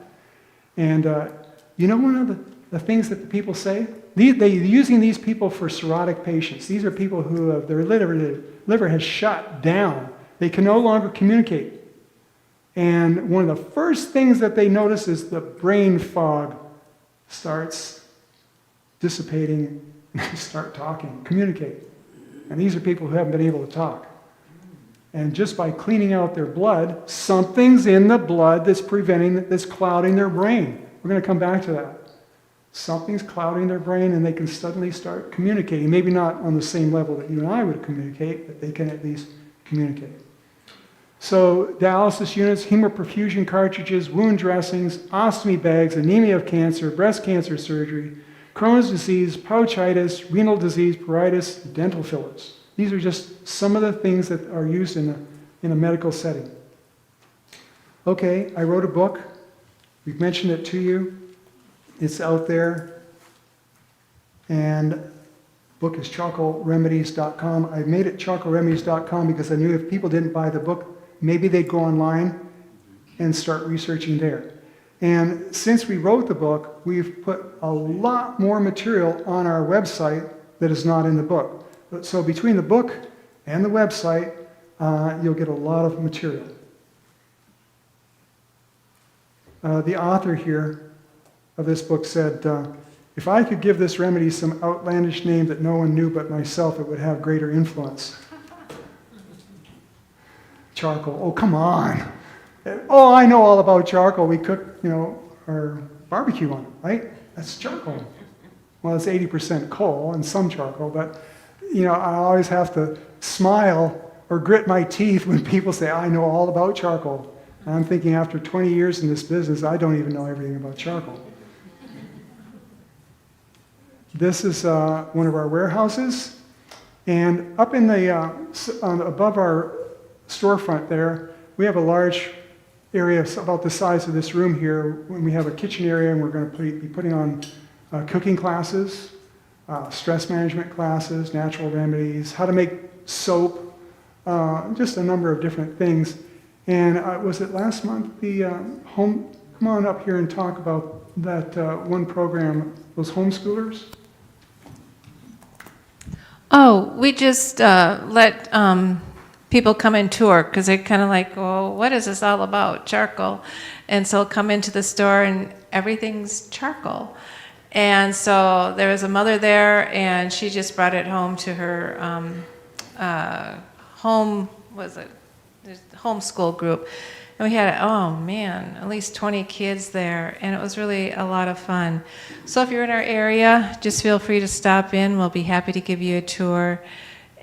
And one of the things that the people say? They're using these people for cirrhotic patients. These are people who have their liver has shut down. They can no longer communicate. And one of the first things that they notice is the brain fog starts dissipating, and they start talking, communicate. And these are people who haven't been able to talk. And just by cleaning out their blood, something's in the blood that's clouding their brain. We're going to come back to that. Something's clouding their brain and they can suddenly start communicating. Maybe not on the same level that you and I would communicate, but they can at least communicate. So dialysis units, hemoperfusion cartridges, wound dressings, ostomy bags, anemia of cancer, breast cancer surgery, Crohn's disease, pouchitis, renal disease, pruritus, dental fillers. These are just some of the things that are used in a medical setting. Okay, I wrote a book. We've mentioned it to you. It's out there. And the book is charcoalremedies.com. I made it charcoalremedies.com because I knew if people didn't buy the book, maybe they'd go online and start researching there. And since we wrote the book, we've put a lot more material on our website that is not in the book. So between the book and the website, you'll get a lot of material. The author here of this book said, if I could give this remedy some outlandish name that no one knew but myself, it would have greater influence. Charcoal. Oh, come on. Oh, I know all about charcoal. We cook, our barbecue on it, right? That's charcoal. Well, it's 80% coal and some charcoal, but, I always have to smile or grit my teeth when people say, I know all about charcoal. And I'm thinking after 20 years in this business, I don't even know everything about charcoal. This is one of our warehouses. And up in above our storefront there, we have a large area about the size of this room here. When we have a kitchen area, and we're going to be putting on cooking classes, stress management classes, natural remedies, how to make soap, just a number of different things. And was it last month, come on up here and talk about that one program, those homeschoolers? Oh, we just let people come and tour because they're kind of like, well, what is this all about? Charcoal. And so come into the store and everything's charcoal. And so there was a mother there and she just brought it home to her homeschool group. And we had, at least 20 kids there, and it was really a lot of fun. So if you're in our area, just feel free to stop in. We'll be happy to give you a tour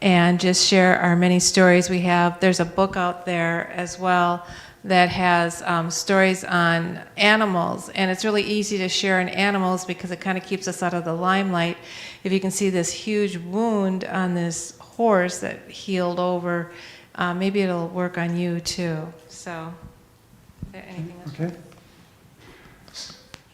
and just share our many stories we have. There's a book out there as well that has stories on animals, and it's really easy to share on animals because it kind of keeps us out of the limelight. If you can see this huge wound on this horse that healed over, maybe it'll work on you too. So, is there anything else? Okay.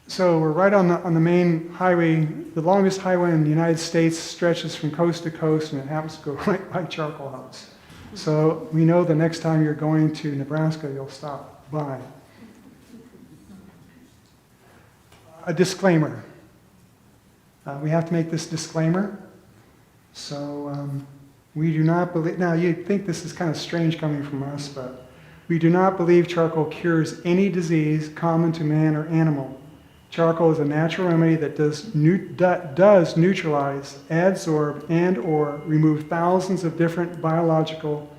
So we're right on the main highway. The longest highway in the United States stretches from coast to coast, and it happens to go right by Charcoal House. So we know the next time you're going to Nebraska, you'll stop by. A disclaimer. We have to make this disclaimer. So we do not believe, now you'd think this is kind of strange coming from us, but we do not believe charcoal cures any disease common to man or animal. Charcoal is a natural remedy that does neutralize, adsorb, and or remove thousands of different biological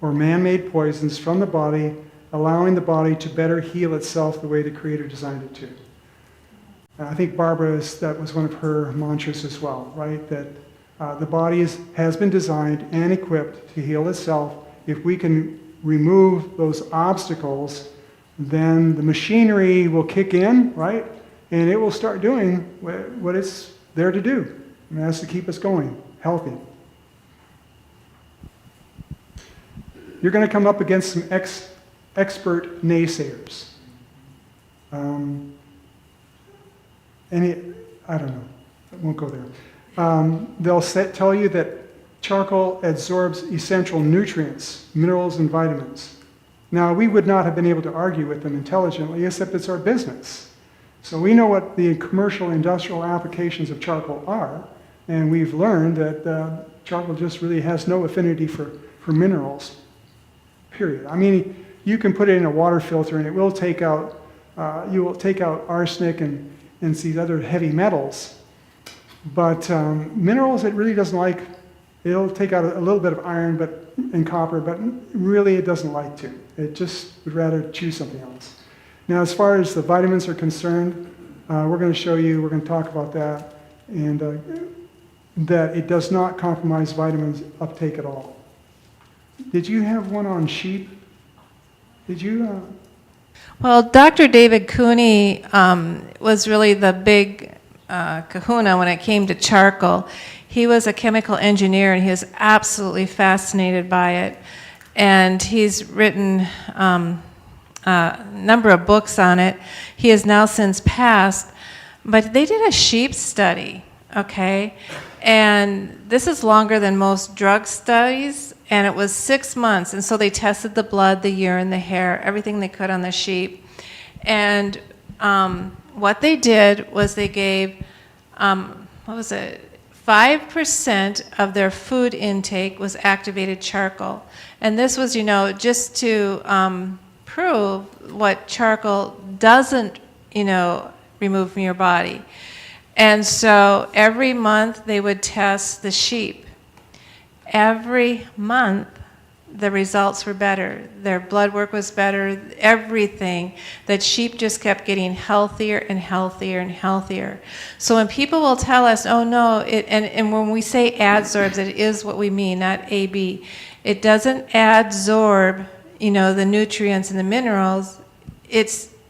or man-made poisons from the body, allowing the body to better heal itself the way the Creator designed it to. And I think that was one of her mantras as well, right? That the body has been designed and equipped to heal itself. If we can remove those obstacles, then the machinery will kick in, right? And it will start doing what it's there to do. And that's to keep us going, healthy. You're going to come up against some expert naysayers. I don't know. I won't go there. They'll tell you that charcoal absorbs essential nutrients, minerals, and vitamins. Now, we would not have been able to argue with them intelligently, except it's our business. So we know what the commercial industrial applications of charcoal are, and we've learned that charcoal just really has no affinity for minerals, period. I mean, you can put it in a water filter and it will take out, you will take out arsenic and these other heavy metals, but minerals it really doesn't like. It'll take out a little bit of iron and copper, but really it doesn't like to. It just would rather choose something else. Now, as far as the vitamins are concerned, we're going to talk about that, and that it does not compromise vitamins uptake at all. Did you have one on sheep? Did you? Well, Dr. David Cooney was really the big kahuna when it came to charcoal. He was a chemical engineer, and he was absolutely fascinated by it. And he's written a number of books on it. He has now since passed, but they did a sheep study, okay? And this is longer than most drug studies, and it was 6 months. And so they tested the blood, the urine, the hair, everything they could on the sheep. And what they did was they gave, 5% of their food intake was activated charcoal. And this was, just to prove what charcoal doesn't, remove from your body. And so every month they would test the sheep. Every month the results were better. Their blood work was better, everything. That sheep just kept getting healthier and healthier and healthier. So when people will tell us, oh no, and when we say adsorbs, it is what we mean, not AB. It doesn't adsorb, the nutrients and the minerals.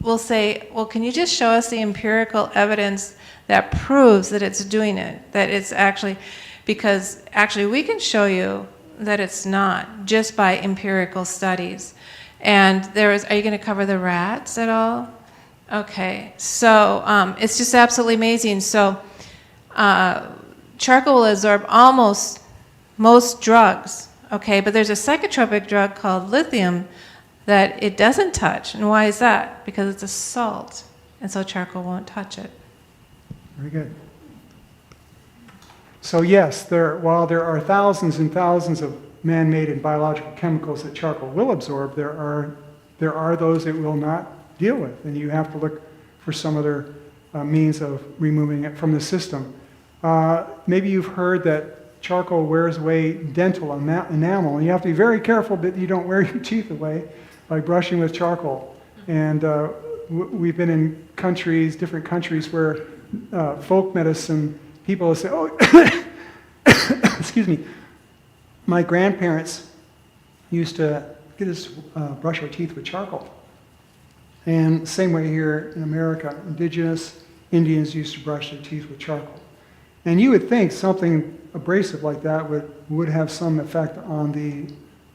We'll say, well, can you just show us the empirical evidence that proves that it's doing it? That it's actually, because actually we can show you that it's not, just by empirical studies. And are you going to cover the rats at all? Okay, so it's just absolutely amazing. So charcoal will absorb almost most drugs, okay, but there's a psychotropic drug called lithium that it doesn't touch. And why is that? Because it's a salt, and so charcoal won't touch it. Very good. So yes, while there are thousands and thousands of man-made and biological chemicals that charcoal will absorb, there are those it will not deal with, and you have to look for some other means of removing it from the system. Maybe you've heard that charcoal wears away dental enamel, and you have to be very careful that you don't wear your teeth away by brushing with charcoal. And we've been in different countries where folk medicine people will say, oh, excuse me, my grandparents used to get us brush our teeth with charcoal. And same way here in America, indigenous Indians used to brush their teeth with charcoal. And you would think something abrasive like that would have some effect on the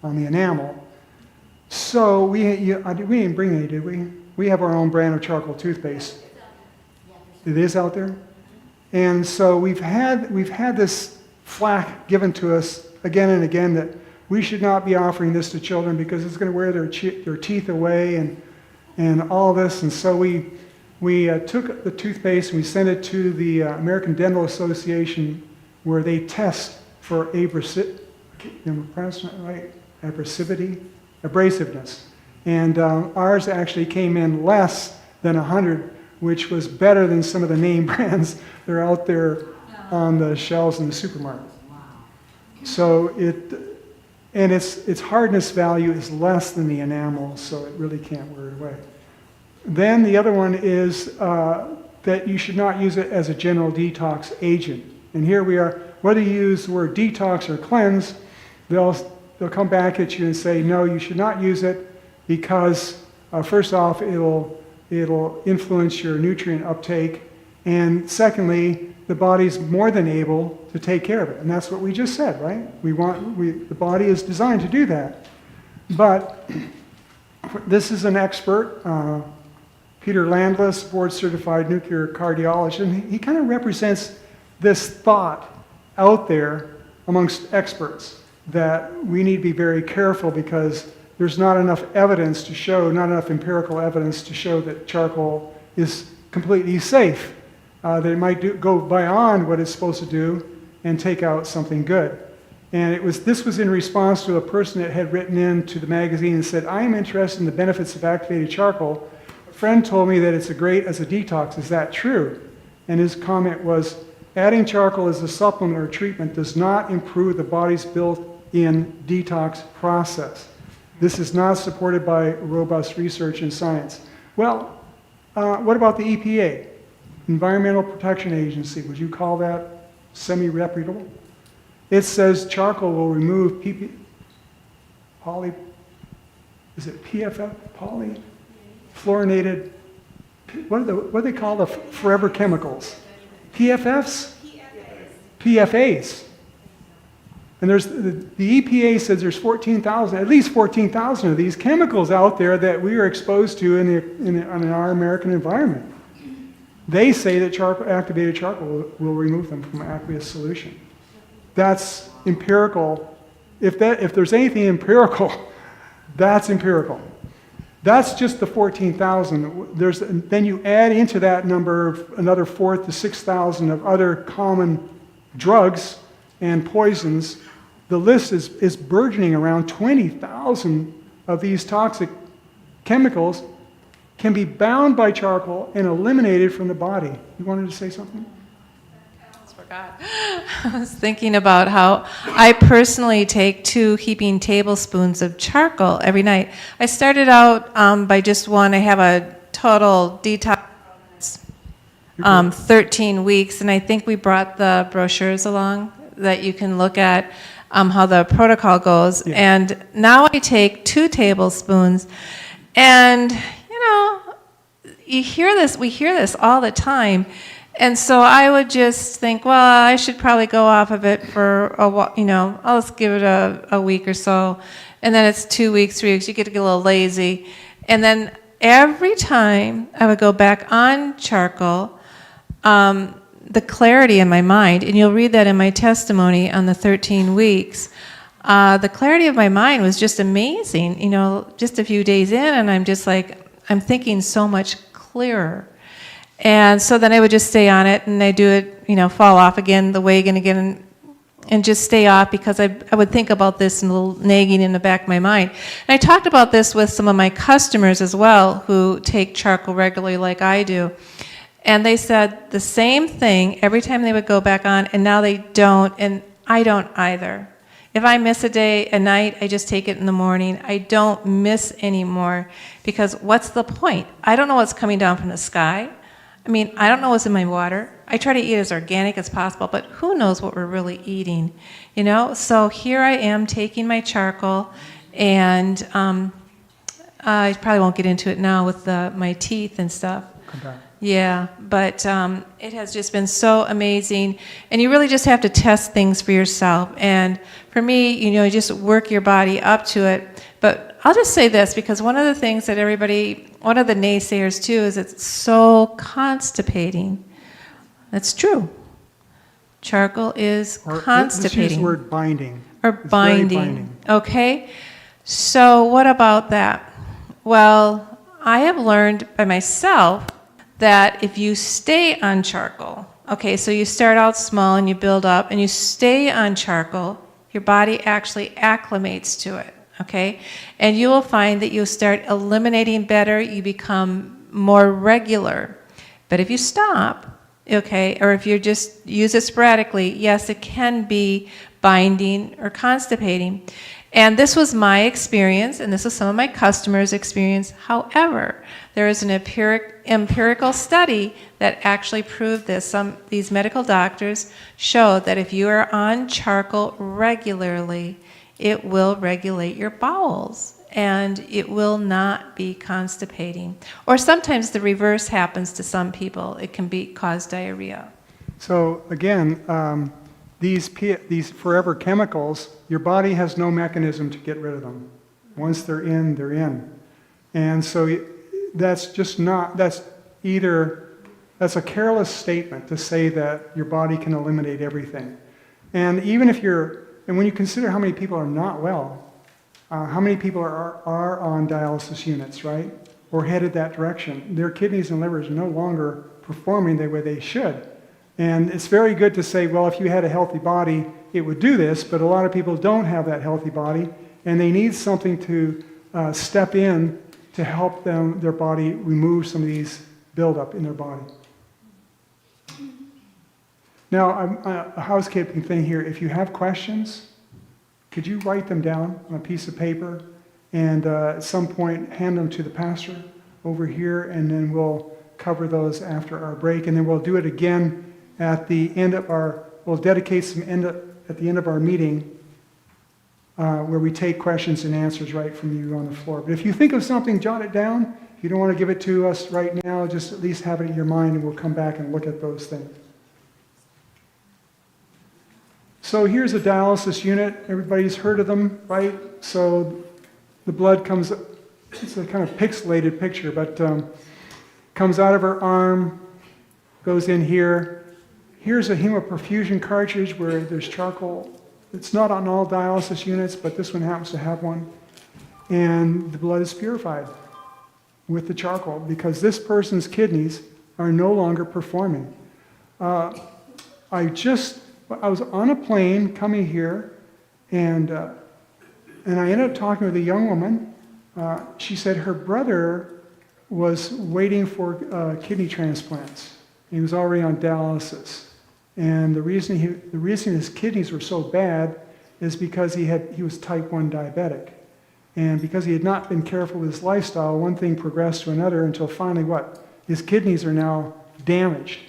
enamel. So we didn't bring any, did we? We have our own brand of charcoal toothpaste. It is out there? And so we've had this flack given to us again and again that we should not be offering this to children because it's going to wear their teeth away and all this. And so we We took the toothpaste and we sent it to the American Dental Association, where they test for abrasiveness. And ours actually came in less than 100, which was better than some of the name brands that are out there on the shelves in the supermarket. So its hardness value is less than the enamel, so it really can't wear it away. Then the other one is that you should not use it as a general detox agent. And here we are, whether you use the word detox or cleanse, they'll come back at you and say, no, you should not use it because first off, it'll influence your nutrient uptake, and secondly, the body's more than able to take care of it. And that's what we just said, right? The body is designed to do that. But this is an expert, Peter Landless, board-certified nuclear cardiologist, and he kind of represents this thought out there amongst experts that we need to be very careful because there's not enough evidence to show, not enough empirical evidence to show that charcoal is completely safe. That it might go beyond what it's supposed to do and take out something good. And this was in response to a person that had written in to the magazine and said, I am interested in the benefits of activated charcoal. A friend told me that it's great as a detox. Is that true? And his comment was, adding charcoal as a supplement or treatment does not improve the body's built-in detox process. This is not supported by robust research and science. Well, what about the EPA? Environmental Protection Agency, would you call that semi-reputable? It says charcoal will remove PFF? Polyfluorinated, what do they call the forever chemicals? PFFs? PFAs. And the EPA says there's 14,000, at least 14,000 of these chemicals out there that we are exposed to in our American environment. They say that activated charcoal will remove them from aqueous solution. That's empirical. If there's anything empirical, that's empirical. That's just the 14,000. Then you add into that number another 4,000 to 6,000 of other common drugs and poisons. The list is burgeoning around 20,000 of these toxic chemicals can be bound by charcoal and eliminated from the body. You wanted to say something? I almost forgot. I was thinking about how I personally take 2 heaping tablespoons of charcoal every night. I started out by just one. I have a total detox 13 weeks, and I think we brought the brochures along that you can look at how the protocol goes. Yeah. And now I take 2 tablespoons, and we hear this all the time. And so I would just think, well, I should probably go off of it for a while, I'll just give it a week or so. And then it's 2 weeks, 3 weeks, you get to get a little lazy. And then every time I would go back on charcoal, the clarity in my mind, and you'll read that in my testimony on the 13 weeks, the clarity of my mind was just amazing. Just a few days in, and I'm just like, I'm thinking so much clearer. And so then I would just stay on it, and I do it, fall off again, the way again, and just stay off because I would think about this and a little nagging in the back of my mind. And I talked about this with some of my customers as well who take charcoal regularly like I do. And they said the same thing every time they would go back on, and now they don't, and I don't either. If I miss a day, a night, I just take it in the morning. I don't miss anymore because what's the point? I don't know what's coming down from the sky. I don't know what's in my water. I try to eat as organic as possible, but who knows what we're really eating, So here I am taking my charcoal, and I probably won't get into it now with my teeth and stuff. Okay. Yeah, but it has just been so amazing, and you really just have to test things for yourself. And for me, you just work your body up to it. But I'll just say this, because one of the things that one of the naysayers too, is it's so constipating. That's true. Charcoal is constipating. Let's use the word binding. Or binding. Okay. So what about that? Well, I have learned by myself that if you stay on charcoal, okay, so you start out small and you build up and you stay on charcoal, your body actually acclimates to it, okay? And you will find that you'll start eliminating better, you become more regular. But if you stop, okay, or if you just use it sporadically, yes, it can be binding or constipating. And this was my experience, and this is some of my customers' experience. However, there is an empirical study that actually proved this. These medical doctors showed that if you are on charcoal regularly, it will regulate your bowels, and it will not be constipating. Or sometimes the reverse happens to some people. It can cause diarrhea. So again, these forever chemicals, your body has no mechanism to get rid of them. Once they're in, they're in. And so that's a careless statement to say that your body can eliminate everything. And even if and when you consider how many people are not well, how many people are on dialysis units, right? Or headed that direction. Their kidneys and livers are no longer performing the way they should. And it's very good to say, well, if you had a healthy body, it would do this, but a lot of people don't have that healthy body, and they need something to step in to help their body remove some of these buildup in their body. Now, a housekeeping thing here. If you have questions, could you write them down on a piece of paper and at some point hand them to the pastor over here, and then we'll cover those after our break, and then we'll do it again at the end of we'll dedicate some at the end of our meeting where we take questions and answers right from you on the floor. But if you think of something, jot it down. If you don't want to give it to us right now, just at least have it in your mind, and we'll come back and look at those things. So here's a dialysis unit. Everybody's heard of them, right? So the blood comes, it's a kind of pixelated picture, but comes out of her arm, goes in here. Here's a hemoperfusion cartridge where there's charcoal. It's not on all dialysis units, but this one happens to have one. And the blood is purified with the charcoal because this person's kidneys are no longer performing. I was on a plane coming here, and I ended up talking with a young woman. She said her brother was waiting for kidney transplants. He was already on dialysis. And the reason his kidneys were so bad is because he was type 1 diabetic. And because he had not been careful with his lifestyle, one thing progressed to another until finally his kidneys are now damaged.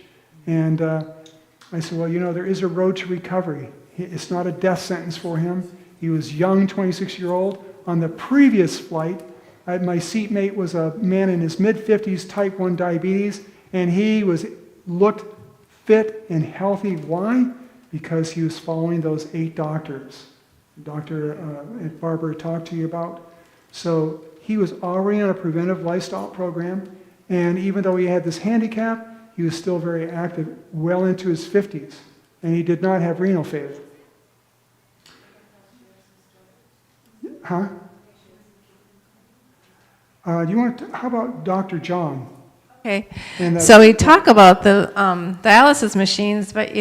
And I said, well, there is a road to recovery. It's not a death sentence for him. He was young, 26-year-old. On the previous flight, my seatmate was a man in his mid-50s, type 1 diabetes, and he looked fit and healthy. Why? Because he was following those 8 doctors. Dr. Barbara talked to you about. So he was already on a preventive lifestyle program, and even though he had this handicap, he was still very active, well into his 50s, and he did not have renal failure. Huh? How about Dr. John? Okay, so we talk about the dialysis machines, but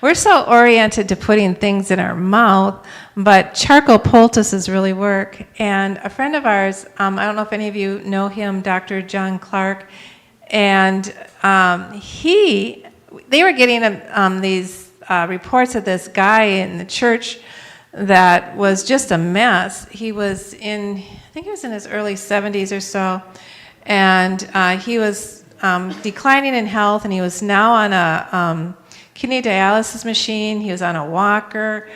we're so oriented to putting things in our mouth, but charcoal poultices really work. And a friend of ours, I don't know if any of you know him, Dr. John Clark, and they were getting these reports of this guy in the church that was just a mess. He was I think he was in his early 70s or so, and he was declining in health, and he was now on a kidney dialysis machine. He was on a walker.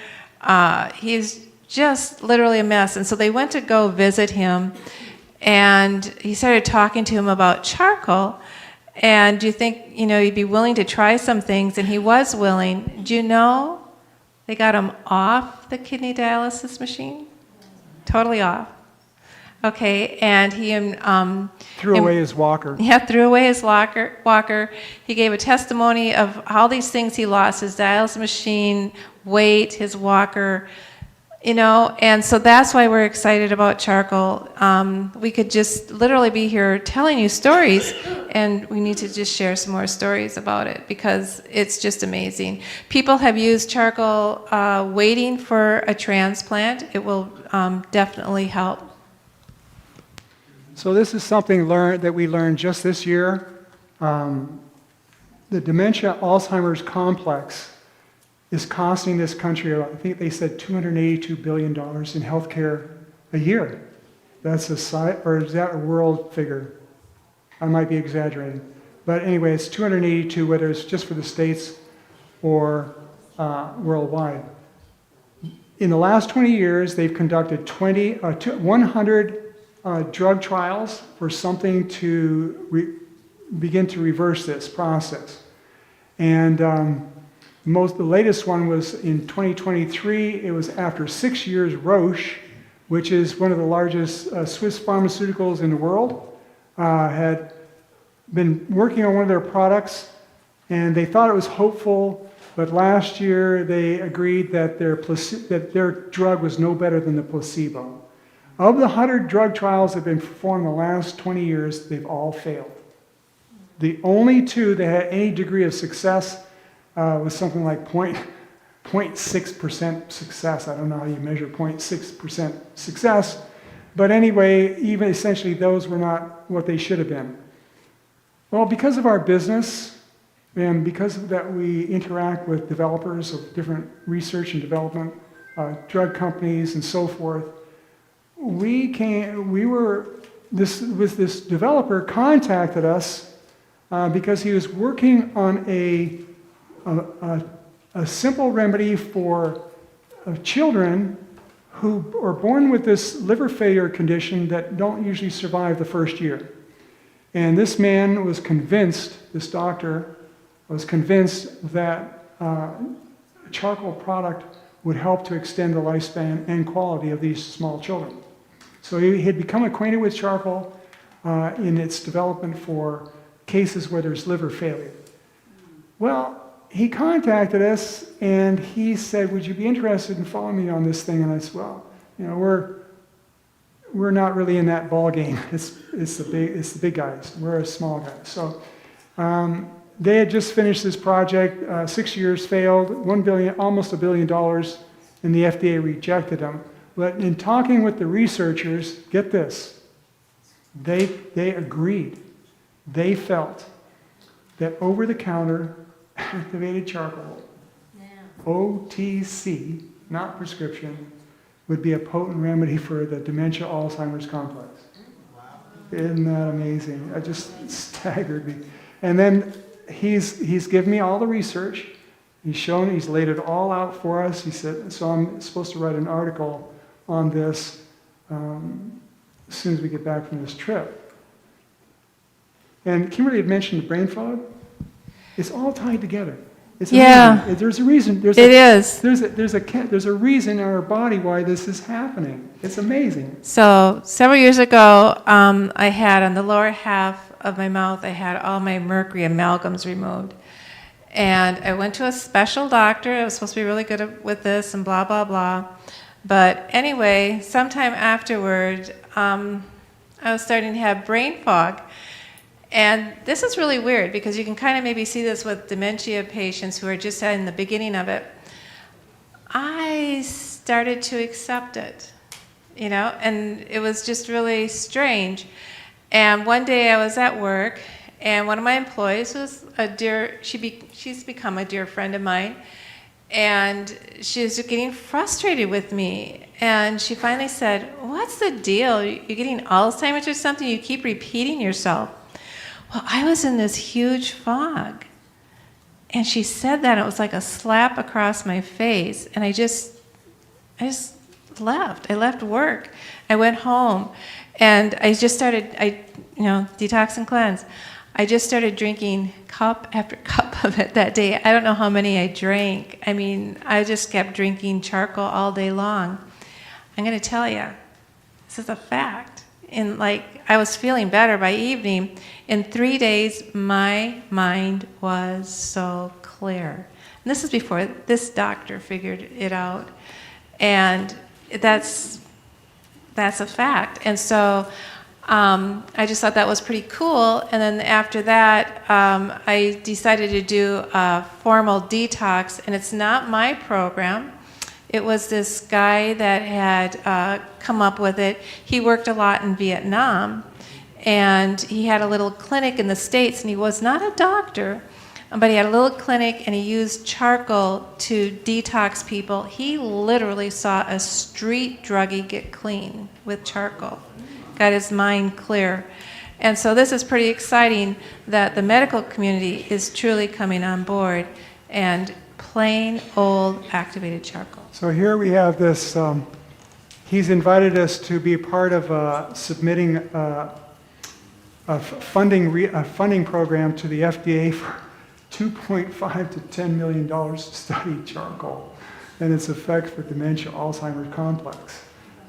He's just literally a mess. And so they went to go visit him, and he started talking to him about charcoal. And do you think, you'd be willing to try some things? And he was willing. Do you know they got him off the kidney dialysis machine? Totally off. Okay, and he threw away his walker. Yeah, threw away his walker. He gave a testimony of all these things he lost: his dialysis machine, weight, his walker. And so that's why we're excited about charcoal. We could just literally be here telling you stories, and we need to just share some more stories about it because it's just amazing. People have used charcoal waiting for a transplant. It will definitely help. So this is something that we learned just this year. The dementia Alzheimer's complex is costing this country, I think they said $282 billion in healthcare a year. That's or is that a world figure? I might be exaggerating. But anyway, it's 282, whether it's just for the States or worldwide. In the last 20 years, they've conducted 100 drug trials for something to begin to reverse this process. And the latest one was in 2023. It was after 6 years, Roche, which is one of the largest Swiss pharmaceuticals in the world, had been working on one of their products, and they thought it was hopeful, but last year they agreed that their drug was no better than the placebo. Of the 100 drug trials that have been performed in the last 20 years, they've all failed. The only two that had any degree of success was something like 0.6% success. I don't know how you measure 0.6% success. But anyway, even essentially those were not what they should have been. Well, because of our business and because of that we interact with developers of different research and development, drug companies and so forth, this developer contacted us because he was working on a simple remedy for children who are born with this liver failure condition that don't usually survive the first year. And this man was convinced, this doctor was convinced that a charcoal product would help to extend the lifespan and quality of these small children. So he had become acquainted with charcoal in its development for cases where there's liver failure. Well, he contacted us and he said, "Would you be interested in following me on this thing?" And I said, "Well, we're not really in that ball game. It's the big guys. We're a small guy." So they had just finished this project. 6 years failed, almost $1 billion, and the FDA rejected them. But in talking with the researchers, get this, they agreed. They felt that over-the-counter activated charcoal, OTC, not prescription, would be a potent remedy for the dementia Alzheimer's complex. Wow. Isn't that amazing? It just staggered me. And then he's given me all the research. He's laid it all out for us. He said, so I'm supposed to write an article on this as soon as we get back from this trip. And Kimberly had mentioned brain fog. It's all tied together. It's amazing. Yeah. There's a reason. There's a reason in our body why this is happening. It's amazing. So several years ago, I had on the lower half of my mouth, I had all my mercury amalgams removed. And I went to a special doctor. I was supposed to be really good with this and blah, blah, blah. But anyway, sometime afterward, I was starting to have brain fog. And this is really weird because you can kind of maybe see this with dementia patients who are just in the beginning of it. I started to accept it, and it was just really strange. And one day I was at work, and one of my employees was she's become a dear friend of mine, and she was getting frustrated with me. And she finally said, "What's the deal? You're getting Alzheimer's or something? You keep repeating yourself." Well, I was in this huge fog. And she said that, and it was like a slap across my face. And I just left. I left work. I went home. And I just started, detox and cleanse. I just started drinking cup after cup of it that day. I don't know how many I drank. I mean, I just kept drinking charcoal all day long. I'm going to tell you, this is a fact. And I was feeling better by evening. In 3 days, my mind was so clear. And this is before this doctor figured it out. And that's a fact. And so I just thought that was pretty cool. And then after that, I decided to do a formal detox, and it's not my program. It was this guy that had come up with it. He worked a lot in Vietnam, and he had a little clinic in the States, and he was not a doctor, but he had a little clinic, and he used charcoal to detox people. He literally saw a street druggie get clean with charcoal, got his mind clear. And so this is pretty exciting that the medical community is truly coming on board, and plain old activated charcoal. So here we have this, he's invited us to be part of submitting a funding program to the FDA for $2.5 to $10 million to study charcoal and its effects for dementia, Alzheimer's complex.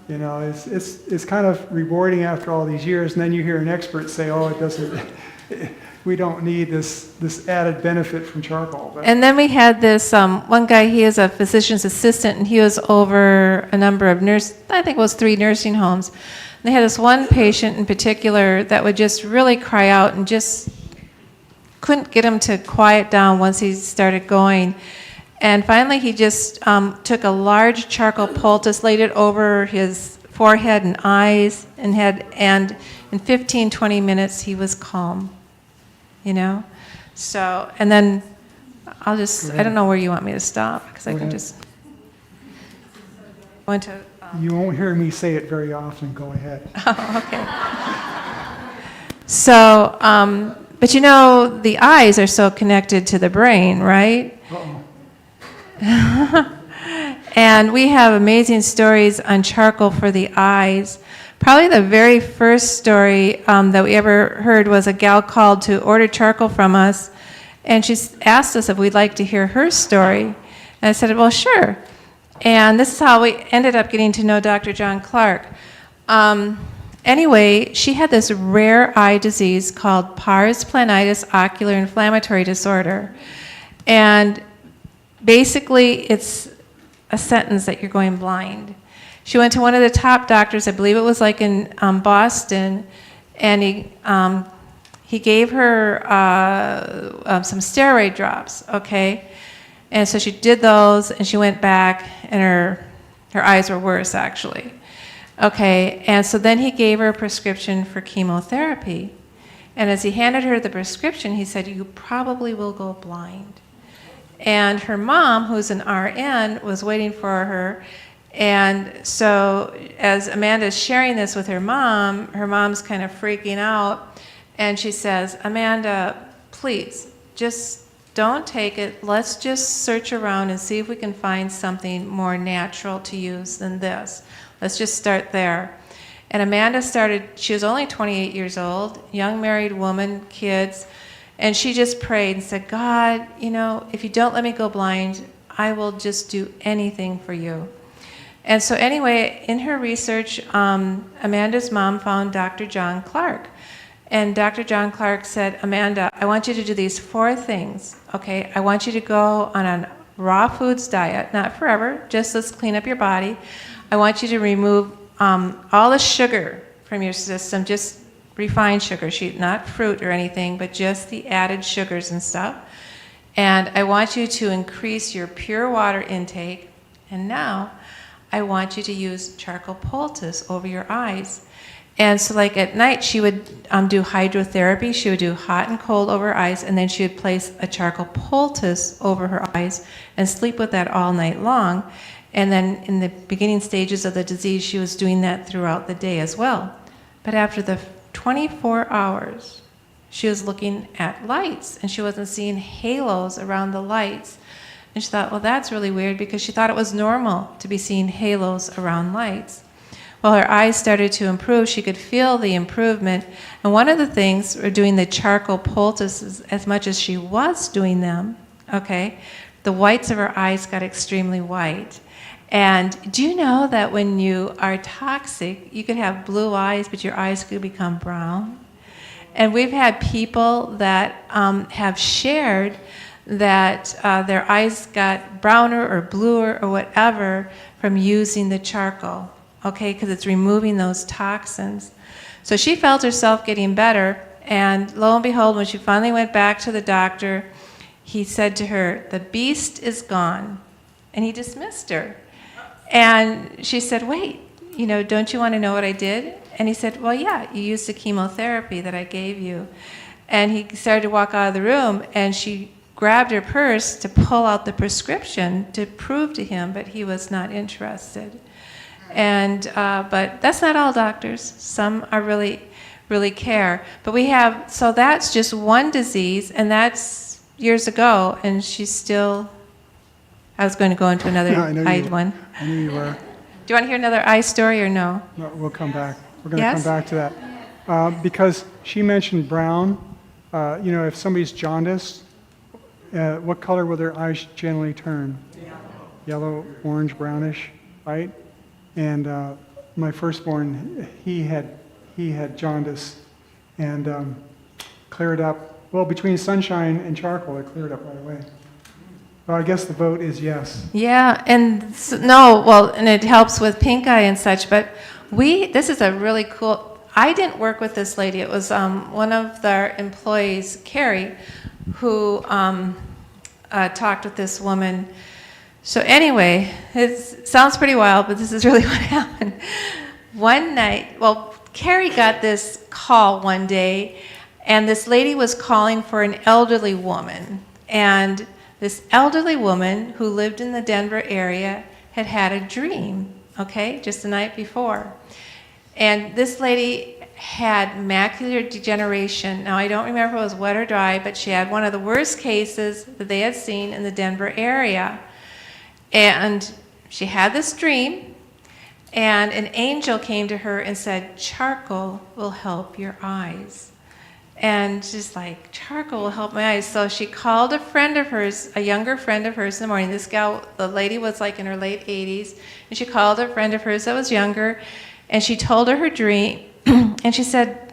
You know, it's kind of rewarding after all these years, and then you hear an expert say, "Oh, it doesn't. We don't need this added benefit from charcoal." But and then we had this one guy. He is a physician's assistant, and he was over a number of I think it was 3 nursing homes. And they had this one patient in particular that would just really cry out and just couldn't get him to quiet down once he started going. And finally, he just took a large charcoal poultice, laid it over his forehead and eyes, and in 15, 20 minutes, he was calm, you know? So, and then I don't know where you want me to stop, because I can just go into... you won't hear me say it very often. Go ahead. Oh, okay. So, but you know, the eyes are so connected to the brain, right? Uh-oh. And we have amazing stories on charcoal for the eyes. Probably the very first story that we ever heard was a gal called to order charcoal from us, and she asked us if we'd like to hear her story. And I said, well, sure. And this is how we ended up getting to know Dr. John Clark. Anyway, she had this rare eye disease called pars planitis ocular inflammatory disorder. And basically, it's a sentence that you're going blind. She went to one of the top doctors, I believe it was like in Boston, and he gave her some steroid drops, okay? And so she did those, and she went back, and her eyes were worse, actually. Okay, and so then he gave her a prescription for chemotherapy. And as he handed her the prescription, he said, you probably will go blind. And her mom, who's an RN, was waiting for her. And so as Amanda's sharing this with her mom's kind of freaking out. And she says, Amanda, please, just don't take it. Let's just search around and see if we can find something more natural to use than this. Let's just start there. And Amanda she was only 28 years old, young married woman, kids. And she just prayed and said, God, you know, if you don't let me go blind, I will just do anything for you. And so anyway, in her research, Amanda's mom found Dr. John Clark. And Dr. John Clark said, Amanda, I want you to do these 4 things, okay? I want you to go on a raw foods diet, not forever, just let's clean up your body. I want you to remove all the sugar from your system, just refined sugar, not fruit or anything, but just the added sugars and stuff. And I want you to increase your pure water intake. And now I want you to use charcoal poultice over your eyes. And so like at night, she would do hydrotherapy. She would do hot and cold over her eyes, and then she would place a charcoal poultice over her eyes and sleep with that all night long. And then in the beginning stages of the disease, she was doing that throughout the day as well. But after the 24 hours, she was looking at lights, and she wasn't seeing halos around the lights. And she thought, well, that's really weird, because she thought it was normal to be seeing halos around lights. Well, her eyes started to improve. She could feel the improvement. And one of the things, or doing the charcoal poultices as much as she was doing them, okay, the whites of her eyes got extremely white. And do you know that when you are toxic, you could have blue eyes, but your eyes could become brown? And we've had people that have shared that their eyes got browner or bluer or whatever from using the charcoal, okay, because it's removing those toxins. So she felt herself getting better, and lo and behold, when she finally went back to the doctor, he said to her, "The beast is gone," and he dismissed her. And she said, "Wait, don't you want to know what I did?" And he said, "Well, yeah, you used the chemotherapy that I gave you." And he started to walk out of the room, and she grabbed her purse to pull out the prescription to prove to him, but he was not interested. And but that's not all doctors. Some are really care. But so that's just one disease, and that's years ago, and she's still. I was going to go into another eye one. I knew you were. Do you want to hear another eye story or no? No, we'll come back. We're going to Yes? come back to that. Because she mentioned brown. If somebody's jaundiced, what color will their eyes generally turn? Yellow, orange, brownish, right? And my firstborn, he had jaundice and cleared up. Well, between sunshine and charcoal, it cleared up right away. Well, I guess the vote is yes. Yeah, and and it helps with pink eye and such, but this is a really cool, I didn't work with this lady. It was one of their employees, Carrie, who talked with this woman. So anyway, it sounds pretty wild, but this is really what happened. One night, Carrie got this call one day, and this lady was calling for an elderly woman. And this elderly woman who lived in the Denver area had had a dream, okay, just the night before. And this lady had macular degeneration. Now, I don't remember if it was wet or dry, but she had one of the worst cases that they had seen in the Denver area. And she had this dream, and an angel came to her and said, "Charcoal will help your eyes." And she's like, "Charcoal will help my eyes." So she called a friend of hers, a younger friend of hers in the morning. This gal, the lady was like in her late 80s, and she called a friend of hers that was younger, and she told her dream, and she said,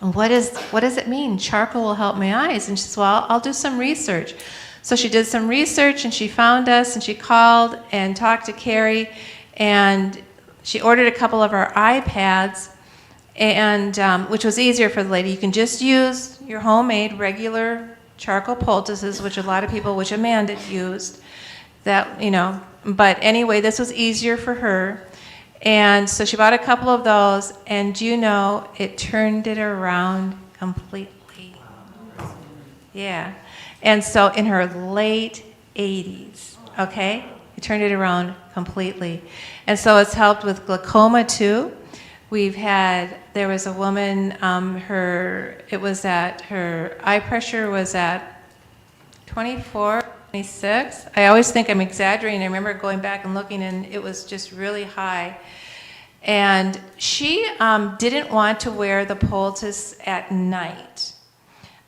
what does it mean? Charcoal will help my eyes. And she said, "Well, I'll do some research." So she did some research, and she found us, and she called and talked to Carrie, and she ordered a couple of our iPads, and which was easier for the lady. You can just use your homemade regular charcoal poultices, which a lot of people, which Amanda used, but anyway, this was easier for her. And so she bought a couple of those, and it turned it around completely. Yeah. And so in her late 80s, okay, it turned it around completely. And so it's helped with glaucoma too. There was a woman, her eye pressure was at 24, 26. I always think I'm exaggerating. I remember going back and looking, and it was just really high. And she didn't want to wear the poultice at night.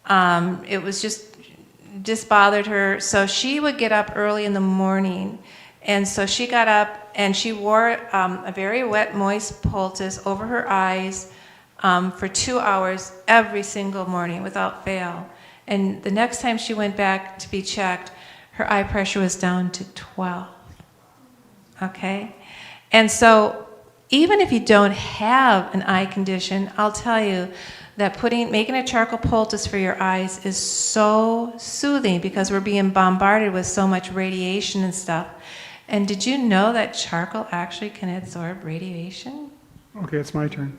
It was just bothered her. So she would get up early in the morning. And so she got up and she wore a very wet, moist poultice over her eyes for 2 hours every single morning without fail. And the next time she went back to be checked, her eye pressure was down to 12. Okay? And so even if you don't have an eye condition, I'll tell you that making a charcoal poultice for your eyes is so soothing because we're being bombarded with so much radiation and stuff. And did you know that charcoal actually can absorb radiation? Okay, it's my turn.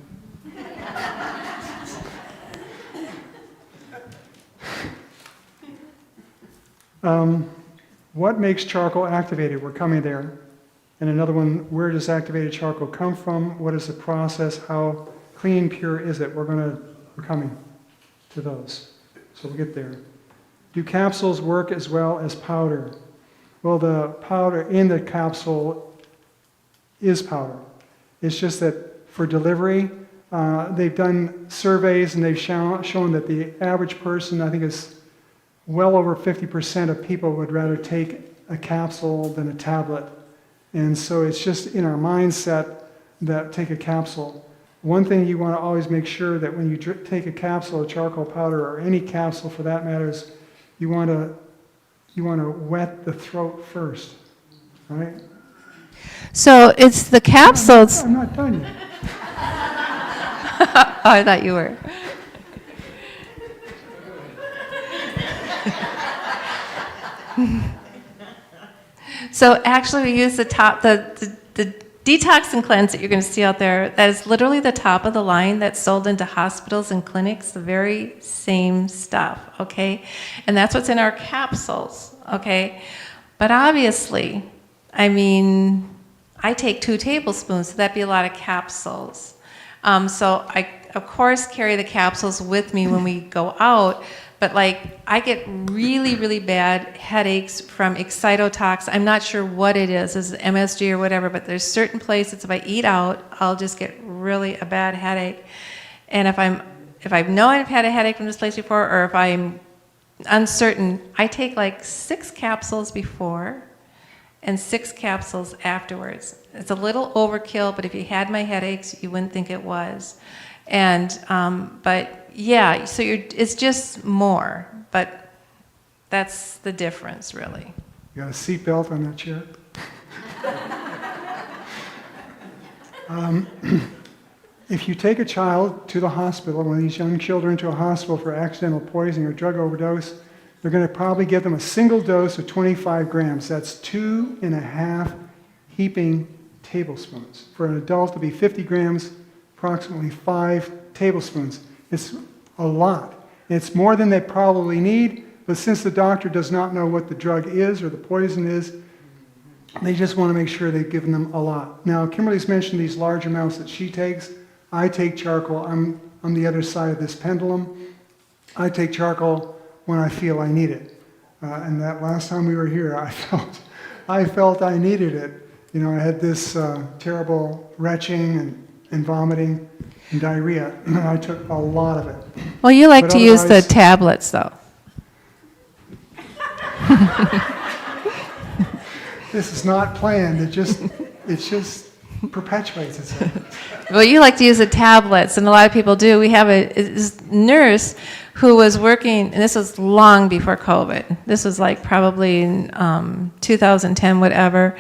What makes charcoal activated? We're coming there. And another one, where does activated charcoal come from? What is the process? How clean, pure is it? We're coming to those. So we'll get there. Do capsules work as well as powder? Well, the powder in the capsule is powder. It's just that for delivery, they've done surveys and they've shown that the average person, I think it's well over 50% of people would rather take a capsule than a tablet. And so it's just in our mindset that take a capsule. One thing you want to always make sure that when you take a capsule of charcoal powder, or any capsule for that matter, is you want to you want to wet the throat first, right? So it's the capsules. I'm not done yet. Oh, I thought you were. So actually, we use the detox and cleanse that you're going to see out there. That is literally the top of the line that's sold into hospitals and clinics. The very same stuff, okay? And that's what's in our capsules, okay? But obviously, I mean, I take 2 tablespoons, so that'd be a lot of capsules. So I, of course, carry the capsules with me when we go out, but like I get really, really bad headaches from excitotox. I'm not sure what it is MSG or whatever, but there's certain places if I eat out, I'll just get really a bad headache. And if I know I've had a headache from this place before, or if I'm uncertain, I take like 6 capsules before and 6 capsules afterwards. It's a little overkill, but if you had my headaches, you wouldn't think it was. And, but yeah, so it's just more, but that's the difference, really. You got a seatbelt on that chair? If you take a child to the hospital, one of these young children to a hospital for accidental poisoning or drug overdose, they're going to probably give them a single dose of 25 grams. That's 2.5 heaping tablespoons. For an adult to be 50 grams, approximately 5 tablespoons. It's a lot. It's more than they probably need, but since the doctor does not know what the drug is or the poison is, they just want to make sure they've given them a lot. Now, Kimberly's mentioned these large amounts that she takes. I take charcoal. I'm on the other side of this pendulum. I take charcoal when I feel I need it. And that last time we were here, I felt I needed it. You know, I had this terrible retching and vomiting and diarrhea, and I took a lot of it. Well, you like But to use the otherwise- tablets, though. This is not planned. It just perpetuates itself. Well, you like to use the tablets, and a lot of people do. We have a nurse who was working, and this was long before COVID. This was like probably in 2010, whatever.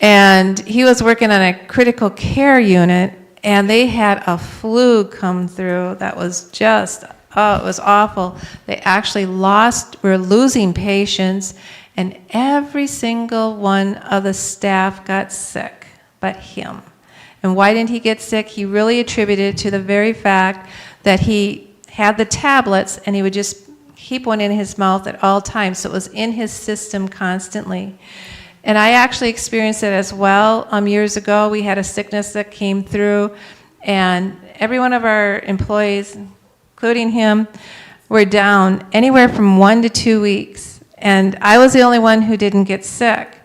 And he was working on a critical care unit, and they had a flu come through that was just, oh, it was awful. They actually were losing patients, and every single one of the staff got sick, but him. And why didn't he get sick? He really attributed it to the very fact that he had the tablets, and he would just keep one in his mouth at all times, so it was in his system constantly. And I actually experienced it as well. Years ago, we had a sickness that came through, and every one of our employees, including him, were down anywhere from 1 to 2 weeks. And I was the only one who didn't get sick.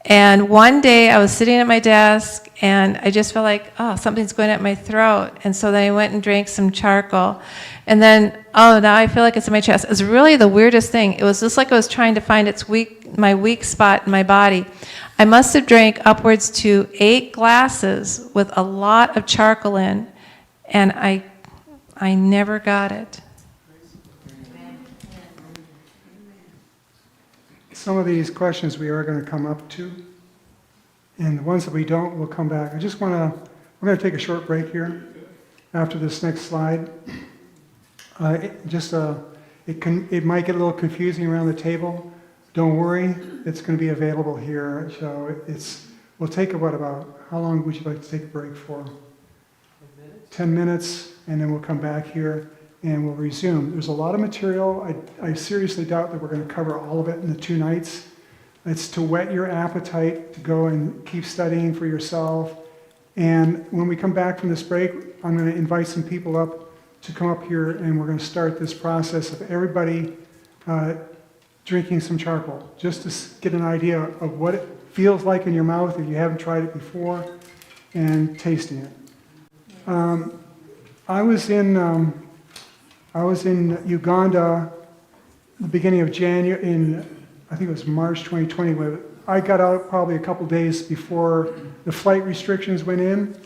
And one day, I was sitting at my desk, and I just felt like, oh, something's going at my throat. And so then I went and drank some charcoal. And then, oh, now I feel like it's in my chest. It was really the weirdest thing. It was just like I was trying to find my weak spot in my body. I must have drank upwards to 8 glasses with a lot of charcoal in, and I never got it. Some of these questions we are going to come up to, and the ones that we don't, we'll come back. we're going to take a short break here after this next slide. It might get a little confusing around the table. Don't worry, it's going to be available here. So we'll take about, how long would you like to take a break for? 10 minutes, and then we'll come back here and we'll resume. There's a lot of material. I seriously doubt that we're going to cover all of it in the 2 nights. It's to whet your appetite, to go and keep studying for yourself. And when we come back from this break, I'm going to invite some people up to come up here, and we're going to start this process of everybody drinking some charcoal, just to get an idea of what it feels like in your mouth if you haven't tried it before, and tasting it. I was in Uganda the beginning of January, I think it was March 2020, where I got out probably a couple days before the flight restrictions went in,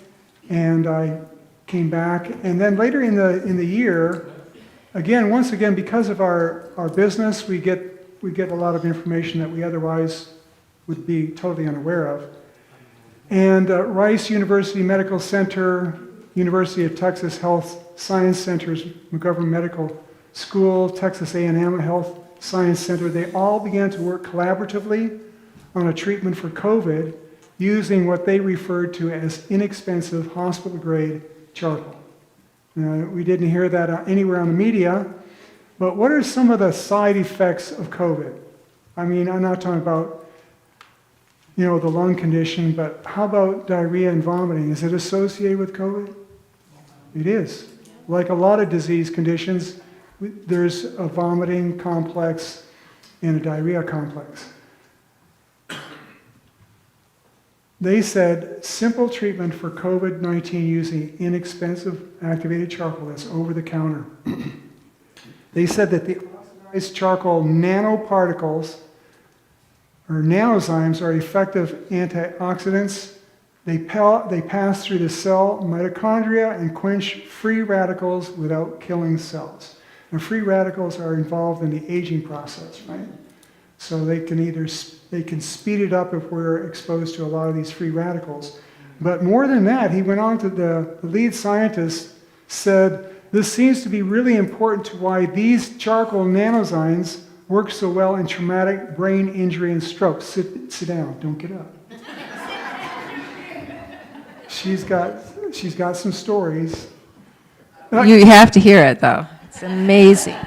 and I came back. And then later in the year, once again, because of our business, we get we get a lot of information that we otherwise would be totally unaware of. And Rice University Medical Center, University of Texas Health Science Centers, McGovern Medical School, Texas A&M Health Science Center, they all began to work collaboratively on a treatment for COVID using what they referred to as inexpensive hospital-grade charcoal. We didn't hear that anywhere on the media, but what are some of the side effects of COVID? I mean, I'm not talking about, the lung condition, but how about diarrhea and vomiting? Is it associated with COVID? It is. Like a lot of disease conditions, there's a vomiting complex and a diarrhea complex. They said simple treatment for COVID-19 using inexpensive activated charcoal that's over the counter. They said that the oxidized charcoal nanoparticles or nanozymes are effective antioxidants. They pass through the cell mitochondria and quench free radicals without killing cells. And free radicals are involved in the aging process, right? So they can speed it up if we're exposed to a lot of these free radicals. But more than that, he went on to the lead scientist said, this seems to be really important to why these charcoal nanozymes work so well in traumatic brain injury and stroke. Sit down, don't get up. She's got some stories. You have to hear it, though. It's amazing.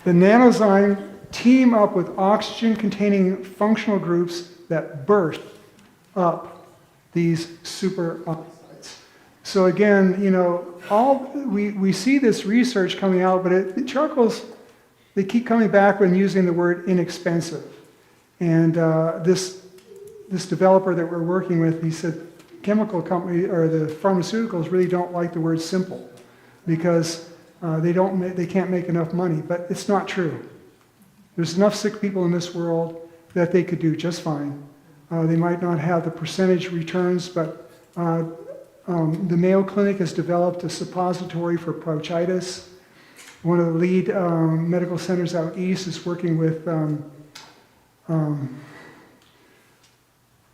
The nanozyme team up with oxygen-containing functional groups that burst up these superoxides. So again, we see this research coming out, but charcoals, they keep coming back when using the word inexpensive. And this developer that we're working with, he said, chemical company or the pharmaceuticals really don't like the word simple because they can't make enough money. But it's not true. There's enough sick people in this world that they could do just fine. They might not have the percentage returns, but the Mayo Clinic has developed a suppository for pouchitis. One of the lead medical centers out east is working with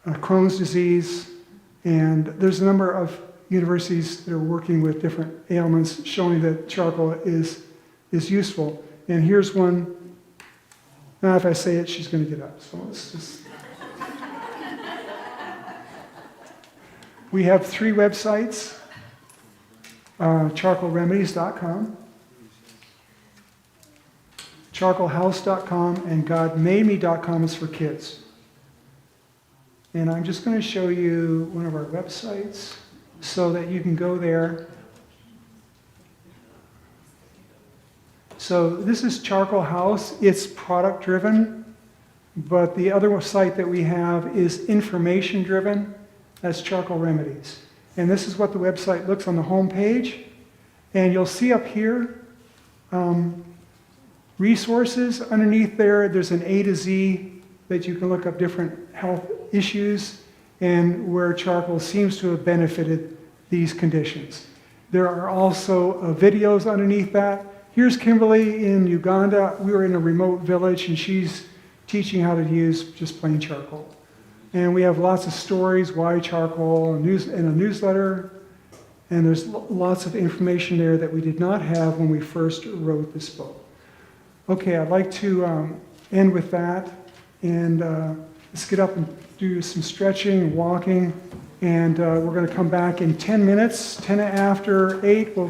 Crohn's disease, and there's a number of universities that are working with different ailments showing that charcoal is useful. And here's one. Now, if I say it, she's going to get up. So let's just. We have 3 websites: charcoalremedies.com, charcoalhouse.com, and godmademe.com is for kids. And I'm just going to show you one of our websites so that you can go there. So this is Charcoal House. It's product driven, but the other site that we have is information driven. That's Charcoal Remedies. And this is what the website looks on the home page. And you'll see up here resources. Underneath there's an A to Z that you can look up different health issues and where charcoal seems to have benefited these conditions. There are also videos underneath that. Here's Kimberly in Uganda. We were in a remote village and she's teaching how to use just plain charcoal. And we have lots of stories, why charcoal, and a newsletter. And there's lots of information there that we did not have when we first wrote this book. Okay, I'd like to end with that. And let's get up and do some stretching and walking. And we're going to come back in 10 minutes, 10 after 8. We'll